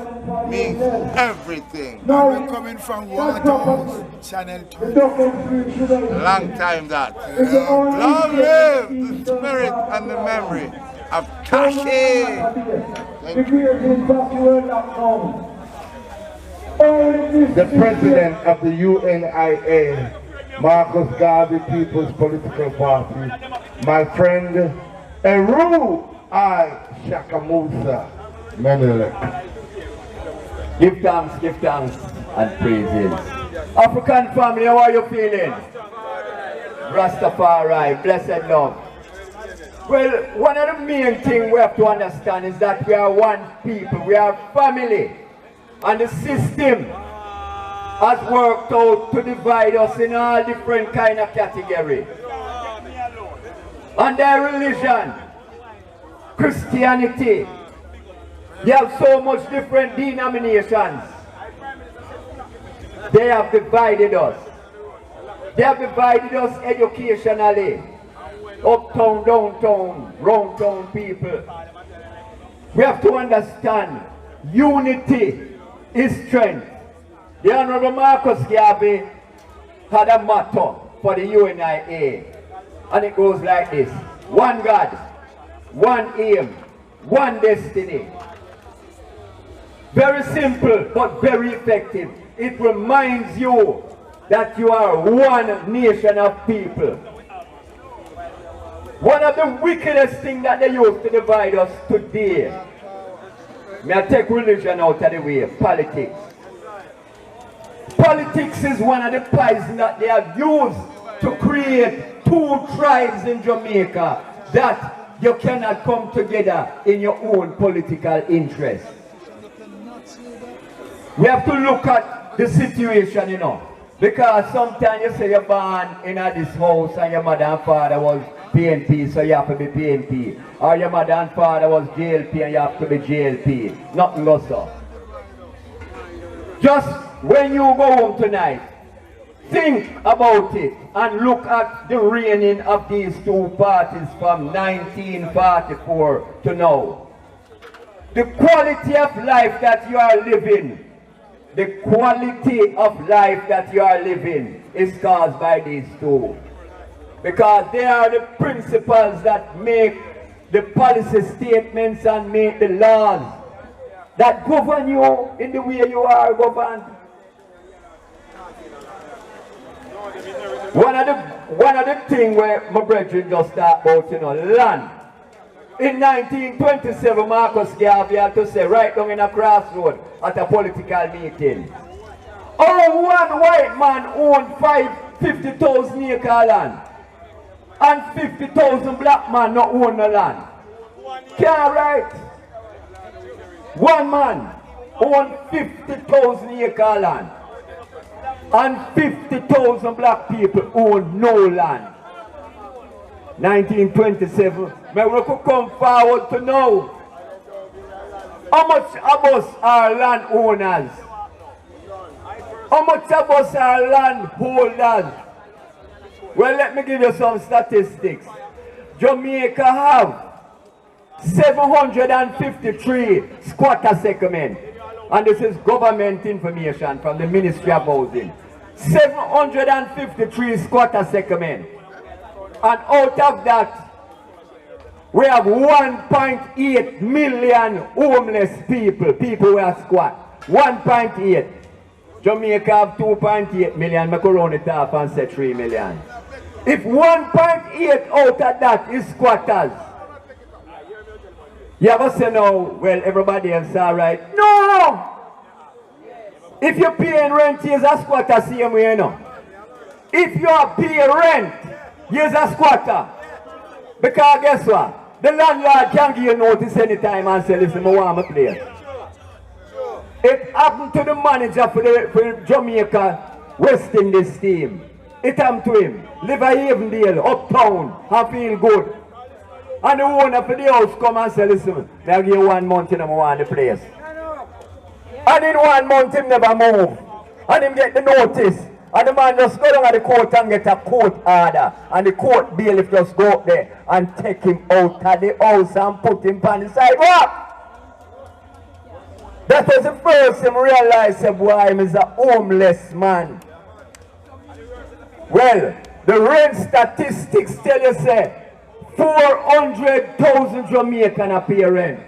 means everything. We're coming from Waterhouse, Channel 20. Long time that. Long live the spirit and the memory of Taki. The president of the UNIA, Marcus Garvey People's Political Party, my friend Eru I Shakamusa Menelik. Give thanks and praises. African family, how are you feeling? Rastafari, blessed love. Well, one of the main things we have to understand is that we are one people, we are family. And the system has worked out to divide us in all different kind of categories. And their religion, Christianity, they have so much different denominations. They have divided us. They have divided us educationally. Uptown, downtown, round town people. We have to understand unity is strength. The Honorable Marcus Garvey had a motto for the UNIA. And it goes like this: one God, one aim, one destiny. Very simple, but very effective. It reminds you that you are one nation of people. One of the wickedest things that they use to divide us today, may I take religion out of the way, politics. Politics is one of the poisons that they have used to create two tribes in Jamaica that you cannot come together in your own political interest. We have to look at the situation, you know, because sometimes you say you're born in this house and your mother and father was PNP, so you have to be PNP. Or your mother and father was JLP and you have to be JLP. Nothing goes so. Just when you go home tonight, think about it and look at the reigning of these two parties from 1944 to now. The quality of life that you are living, the quality of life that you are living is caused by these two. Because they are the principles that make the policy statements and make the laws that govern you in the way you are governed. One of the things where my brethren just talk about, you know, land. In 1927, Marcus Garvey had to say, right down in a crossroad at a political meeting, oh, one white man owned 50,000 acre land, and 50,000 black man not own the land. Can't write. One man owned 50,000 acre land, and 50,000 black people own no land. 1927, but we could come forward to know how much of us are landowners, how much of us are landholders. Well, let me give you some statistics. Jamaica have 753 squatter settlements, and this is government information from the Ministry of Housing. 753 squatter settlements. And out of that, we have 1.8 million homeless people who are squat. 1.8. Jamaica have 2.8 million, I could round it off and say 3 million. If 1.8 out of that is squatters, you ever say no, well, everybody else is alright? No! If you're paying rent, you're a squatter, same way, you know. If you are paying rent, you're a squatter. Because guess what? The landlord can give you notice anytime and say, listen, I want my place. It happened to the manager for Jamaica West Indies team. It happened to him. Live at Avondale, uptown, and feel good. And the owner for the house come and say, listen, I'll give you 1 month and I want the place. And in 1 month him never move. And him get the notice. And the man just go down at the court and get a court order. And the court bailiff just go up there and take him out of the house and put him on the sidewalk. That was the first time I realized that boy, he is a homeless man. Well, the rent statistics tell you say 400,000 Jamaican pay rent.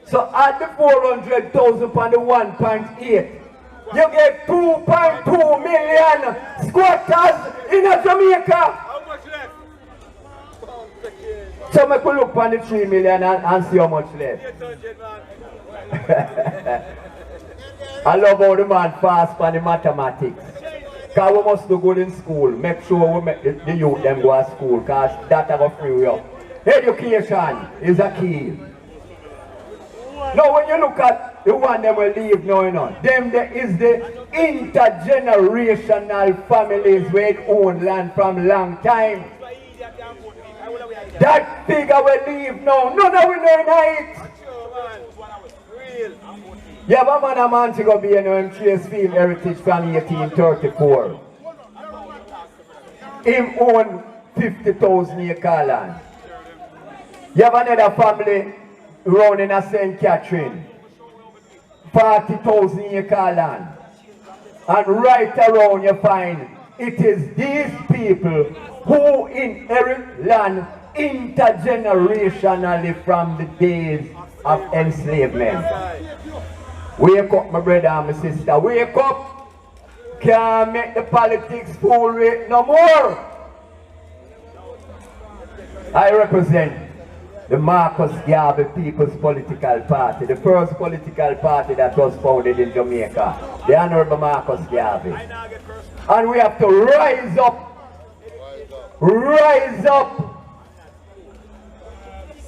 So add the 400,000 on the 1.8. You get 2.2 million squatters in Jamaica. How much left? So I could look on the 3 million and see how much left. I love how the man fast on the mathematics. Because we must do good in school. Make sure we make the youth them go to school. Because that will free you up. Education is a key. Now when you look at the one that will leave now, you know, them there is the intergenerational families where it own land from long time. That figure will leave now. None of we know it. You have a man to go be in trace film heritage from 1834. Him own 50,000 acre land. You have another family around in a St. Catherine, 40,000 acre land. And right around you find it is these people who inherit land intergenerationally from the days of enslavement. Wake up, my brother and my sister, wake up. Can't make the politics fool with no more. I represent the Marcus Garvey People's Political Party, the first political party that was founded in Jamaica, the Honorable Marcus Garvey. And we have to rise up,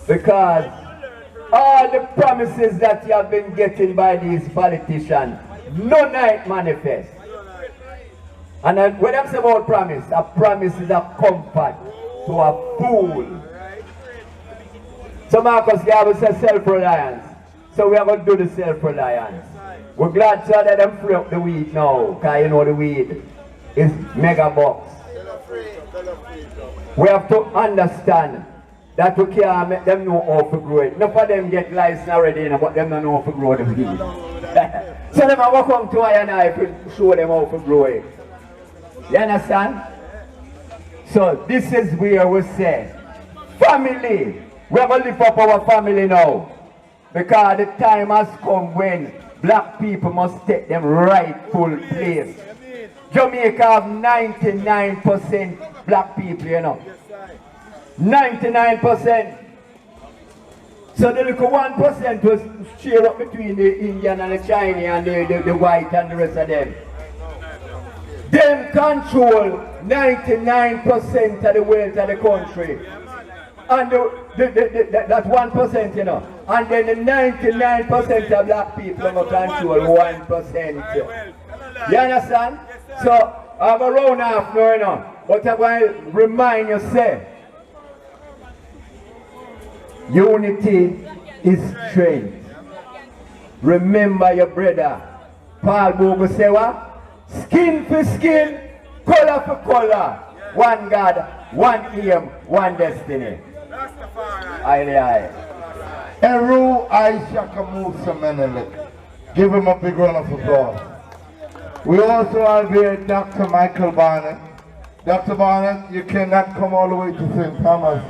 because all the promises that you have been getting by these politicians, none night manifest. And when I'm saying about promise, a promise is a comfort to a fool. So Marcus Garvey says self-reliance. So we are going to do the self-reliance. We're glad to let them free up the weed now, because you know the weed is mega bucks. We have to understand that we can't make them know how to grow it. Enough of them get license already, you know, but them don't know how to grow the weed. So them will come to I and I to show them how to grow it. You understand? So this is where we say, family. We have to lift up our family now. Because the time has come when black people must take them rightful place. Jamaica have 99% black people, you know. 99%. So the little 1% was shared up between the Indian and the Chinese and the white and the rest of them. Them control 99% of the wealth of the country. And that 1%, you know. And then the 99% of black people will control 1%. You understand? So I'm a round half now, you know. But I'm going to remind you, say, unity is strength. Remember your brother. Paul Bogle say what? Skin for skin, color for color. One God, one aim, one destiny. Aye. Eru Aishaka Musa Menelik. Give him a big round of applause. We also have here Dr. Michael Barnett. Dr. Barnett, you cannot come all the way to St. Thomas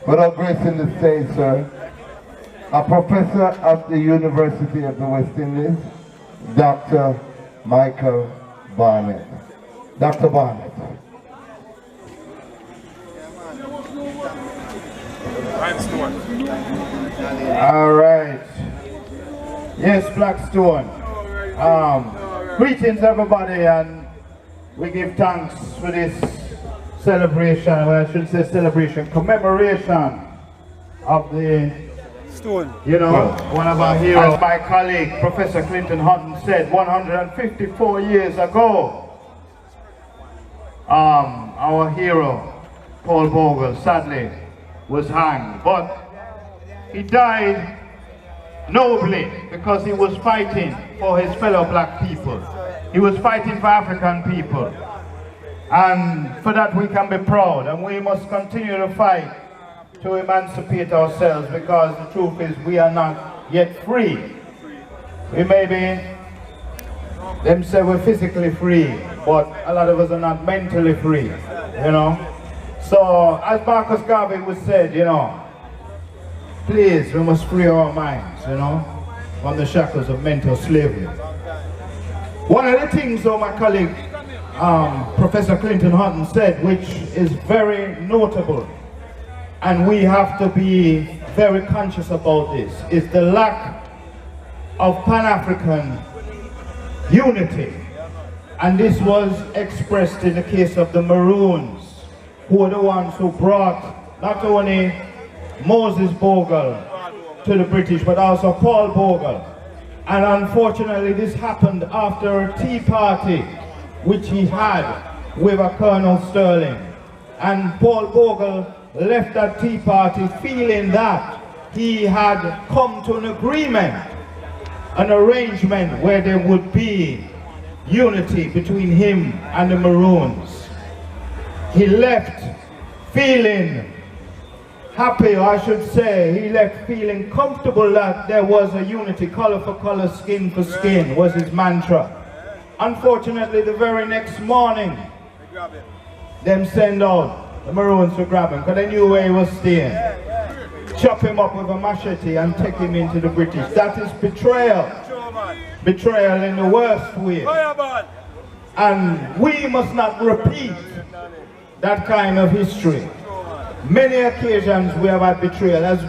without gracing the stage, sir. A professor at the University of the West Indies, Dr. Michael Barnett. Dr. Barnett. All right. Yes, Blackstone. Greetings, everybody, and we give thanks for this celebration. Well, I shouldn't say celebration, commemoration of the Stone. You know, one of our heroes. As my colleague, Professor Clinton Hutton, said 154 years ago, our hero, Paul Bogle, sadly, was hanged. But he died nobly because he was fighting for his fellow black people. He was fighting for African people. And for that we can be proud, and we must continue to fight to emancipate ourselves, because the truth is we are not yet free. We may be, them say we're physically free, but a lot of us are not mentally free, you know. So as Marcus Garvey was said, you know, please, we must free our minds, you know, from the shackles of mental slavery. One of the things, though, my colleague, Professor Clinton Hutton said, which is very notable, and we have to be very conscious about this, is the lack of Pan-African unity. And this was expressed in the case of the Maroons, who were the ones who brought not only Moses Bogle to the British, but also Paul Bogle. And unfortunately this happened after a tea party which he had with a Colonel Sterling. And Paul Bogle left that tea party feeling that he had come to an agreement, an arrangement where there would be unity between him and the Maroons. He left feeling happy, or I should say, he left feeling comfortable that there was a unity, color for color, skin for skin was his mantra. Unfortunately, the very next morning, them send out the Maroons to grab him, because they knew where he was staying. Chop him up with a machete and take him into the British. That is betrayal. Betrayal in the worst way. And we must not repeat that kind of history. Many occasions we have had betrayal. As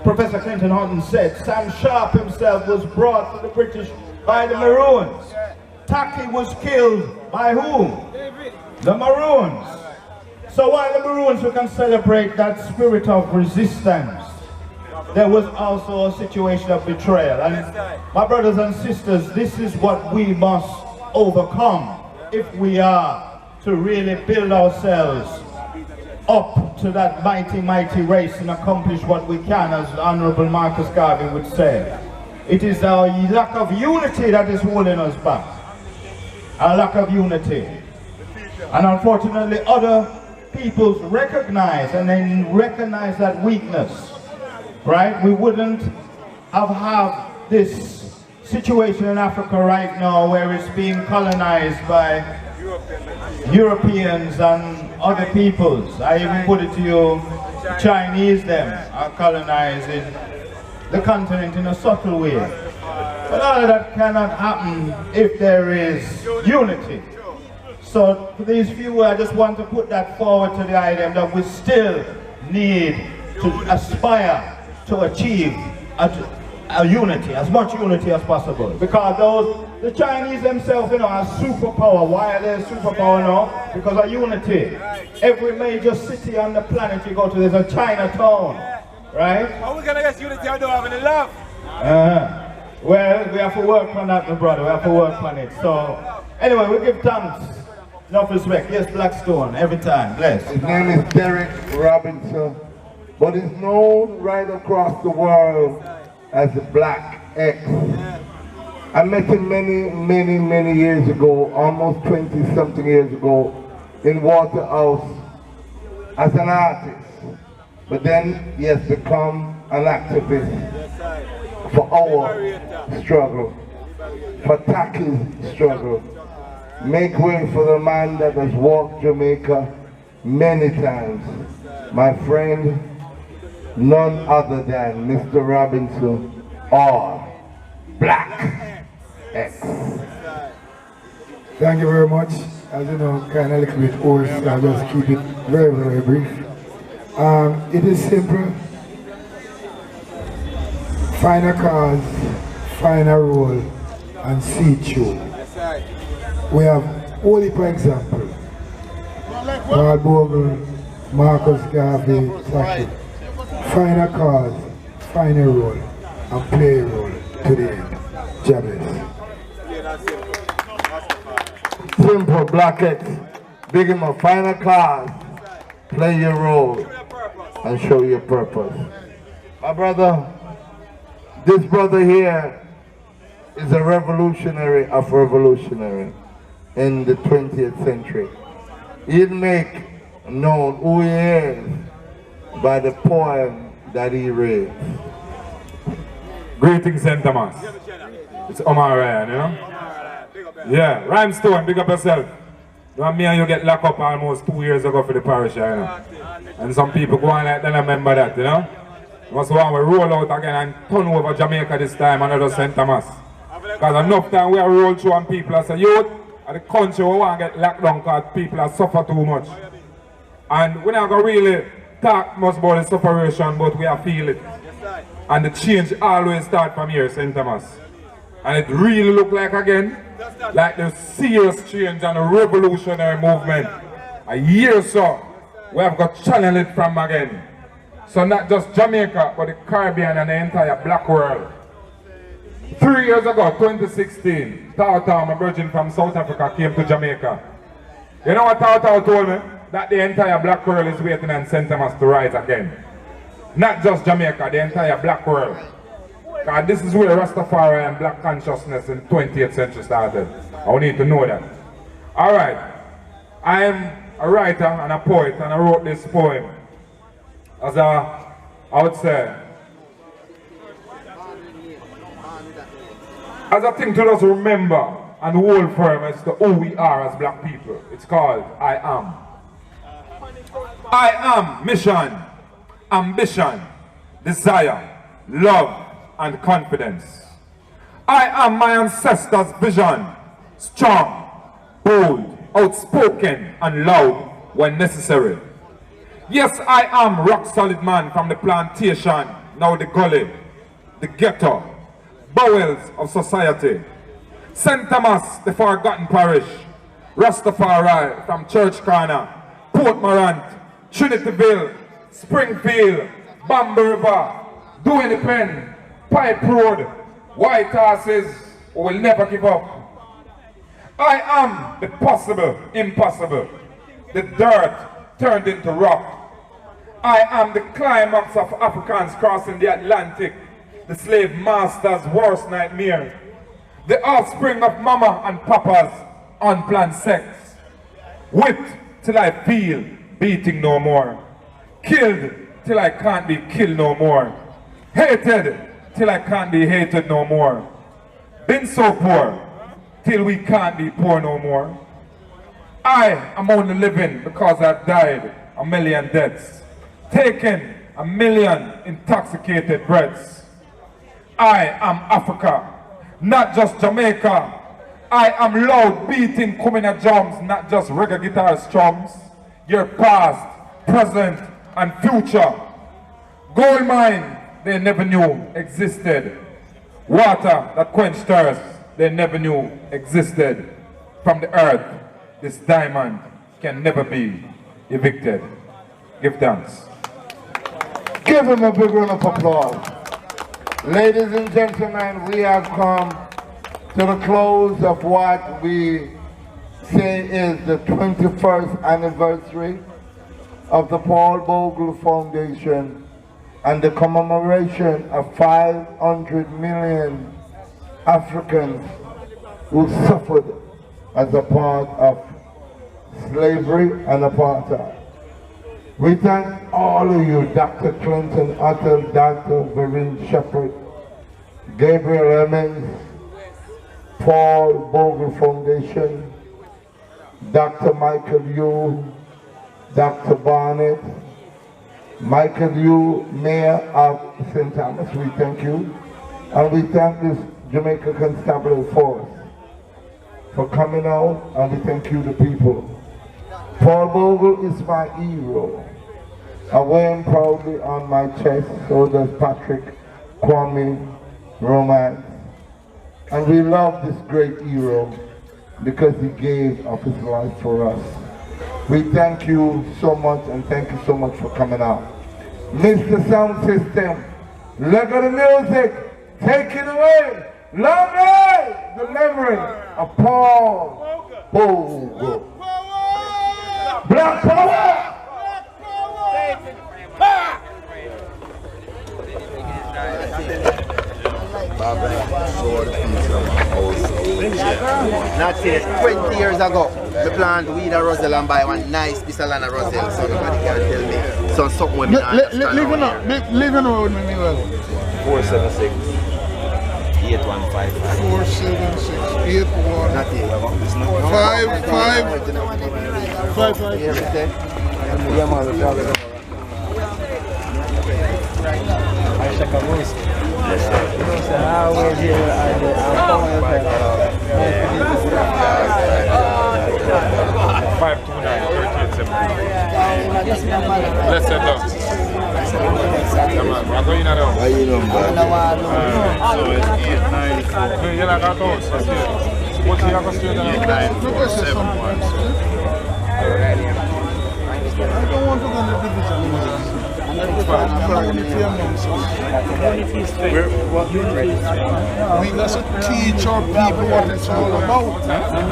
Professor Clinton Hutton said, Sam Sharp himself was brought to the British by the Maroons. Taki was killed by whom? The Maroons. So while the Maroons, we can celebrate that spirit of resistance, there was also a situation of betrayal. And my brothers and sisters, this is what we must overcome if we are to really build ourselves up to that mighty, mighty race and accomplish what we can, as Honorable Marcus Garvey would say. It is our lack of unity that is holding us back. Our lack of unity. And unfortunately other peoples recognize, and then recognize that weakness, right? We wouldn't have this situation in Africa right now where it's being colonized by Europeans and other peoples. I even put it to you, Chinese them are colonizing the continent in a subtle way. But all of that cannot happen if there is unity. So for these few, I just want to put that forward to the item that we still need to aspire to achieve a unity, as much unity as possible. Because the Chinese themselves, you know, are superpower. Why are they superpower now? Because of unity. Every major city on the planet you go to, there's a Chinatown, right? How are we gonna get unity and don't have any love? Well, we have to work on that, my brother. We have to work on it. So, anyway, we give thanks. Enough respect. Yes, Blackstone, every time. Bless. His name is Derek Robinson, but he's known right across the world as the Black X. I met him many years ago, almost 20-something years ago, in Waterhouse as an artist. But then he has become an activist for our struggle, for Taki's struggle. Make way for the man that has walked Jamaica many times. My friend, none other than Mr. Robinson or Black X. Thank you very much. As you know, kind of a little bit hoarse, I'll just keep it very brief. It is simple. Find a cause, find a role, and see it through. We have only for example, Paul Bogle, Marcus Garvey, Taki. Find a cause, find a role, and play a role to the end. Jabez. Simple, Black X. Big him up, find a cause, play your role, and show your purpose. My brother, this brother here is a revolutionary of revolutionary in the 20th century. He'd make known who he is by the poem that he reads. Greetings, St. Thomas. It's Omar Ryan, you know? Yeah, Rhymestone, big up yourself. You know, me and you get locked up almost 2 years ago for the parish, you know? And some people go on like that, remember that, you know? Must want to roll out again and turn over Jamaica this time, another St. Thomas. Because enough time we are roll through and people are say, youth, the country we want to get locked down because people are suffer too much. And we're not going to really talk much about the separation, but we are feel it. And the change always start from here, St. Thomas. And it really look like again, like the serious change and the revolutionary movement. A year or so, we have got to channel it from again. So not just Jamaica, but the Caribbean and the entire black world. 3 years ago, 2016, Tao, my virgin from South Africa, came to Jamaica. You know what Tao told me? That the entire black world is waiting on St. Thomas to rise again. Not just Jamaica, the entire black world. Because this is where Rastafari and black consciousness in the 20th century started. I need to know that. Alright, I am a writer and a poet, and I wrote this poem as a, I would say, as a thing to just remember and hold firm as to who we are as black people. It's called I Am. I am mission, ambition, desire, love, and confidence. I am my ancestors' vision, strong, bold, outspoken, and loud when necessary. Yes, I am rock solid man from the plantation, now the gully, the ghetto, bowels of society. St. Thomas, the forgotten parish, Rastafari from Church Corner, Port Morant, Trinityville, Springfield, Bamboo River, Doing the Pen, Pipe Road, White Horses, who will never give up. I am the possible, impossible, the dirt turned into rock. I am the climax of Africans crossing the Atlantic, the slave master's worst nightmare, the offspring of mama and papa's unplanned sex, whipped till I feel beating no more, killed till I can't be killed no more, hated till I can't be hated no more, been so poor till we can't be poor no more. I am only living because I've died a million deaths, taken a million intoxicated breaths. I am Africa, not just Jamaica. I am loud beating Kumina drums, not just reggae guitar strums. Your past, present, and future. Gold mine, they never knew existed. Water that quenched thirst, they never knew existed. From the earth, this diamond can never be evicted. Give thanks. Give him a big round of applause. Ladies and gentlemen, we have come to the close of what we say is the 21st anniversary of the Paul Bogle Foundation and the commemoration of 500 million Africans who suffered as a part of slavery and apartheid. We thank all of you, Dr. Clinton Uttle, Dr. Vereen Shepherd, Gabriel Emmons, Paul Bogle Foundation, Dr. Michael Yu, Dr. Barnett, Michael Yu, Mayor of St. Thomas, we thank you. And we thank this Jamaica Constabulary Force for coming out, and we thank you, the people. Paul Bogle is my hero. I wear him proudly on my chest, so does Patrick, Kwame, Romance. And we love this great hero because he gave of his life for us. We thank you so much, and thank you so much for coming out. Mr. Sound System, look at the music, take it away. Long live the memory of Paul Bogle. Black power! Not say 20 years ago, we planned weed a Roselle and buy one nice piece of land of Roselle, so nobody can tell me. So something with me. Living road with me well. 476 8155. 476 81. Not here. 55. Yeah, man, Let's set up. Come on, I'm going around. How you doing, bro? So it's 894. You're not going to what's the other straight down? 89471. I don't want to go to the division. We got to teach our people what it's all about.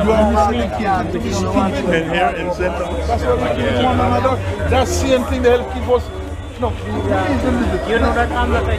You are missing the kids. And here in Central. That's what we do one another. That same thing that help keep us. No, you know that I'm not a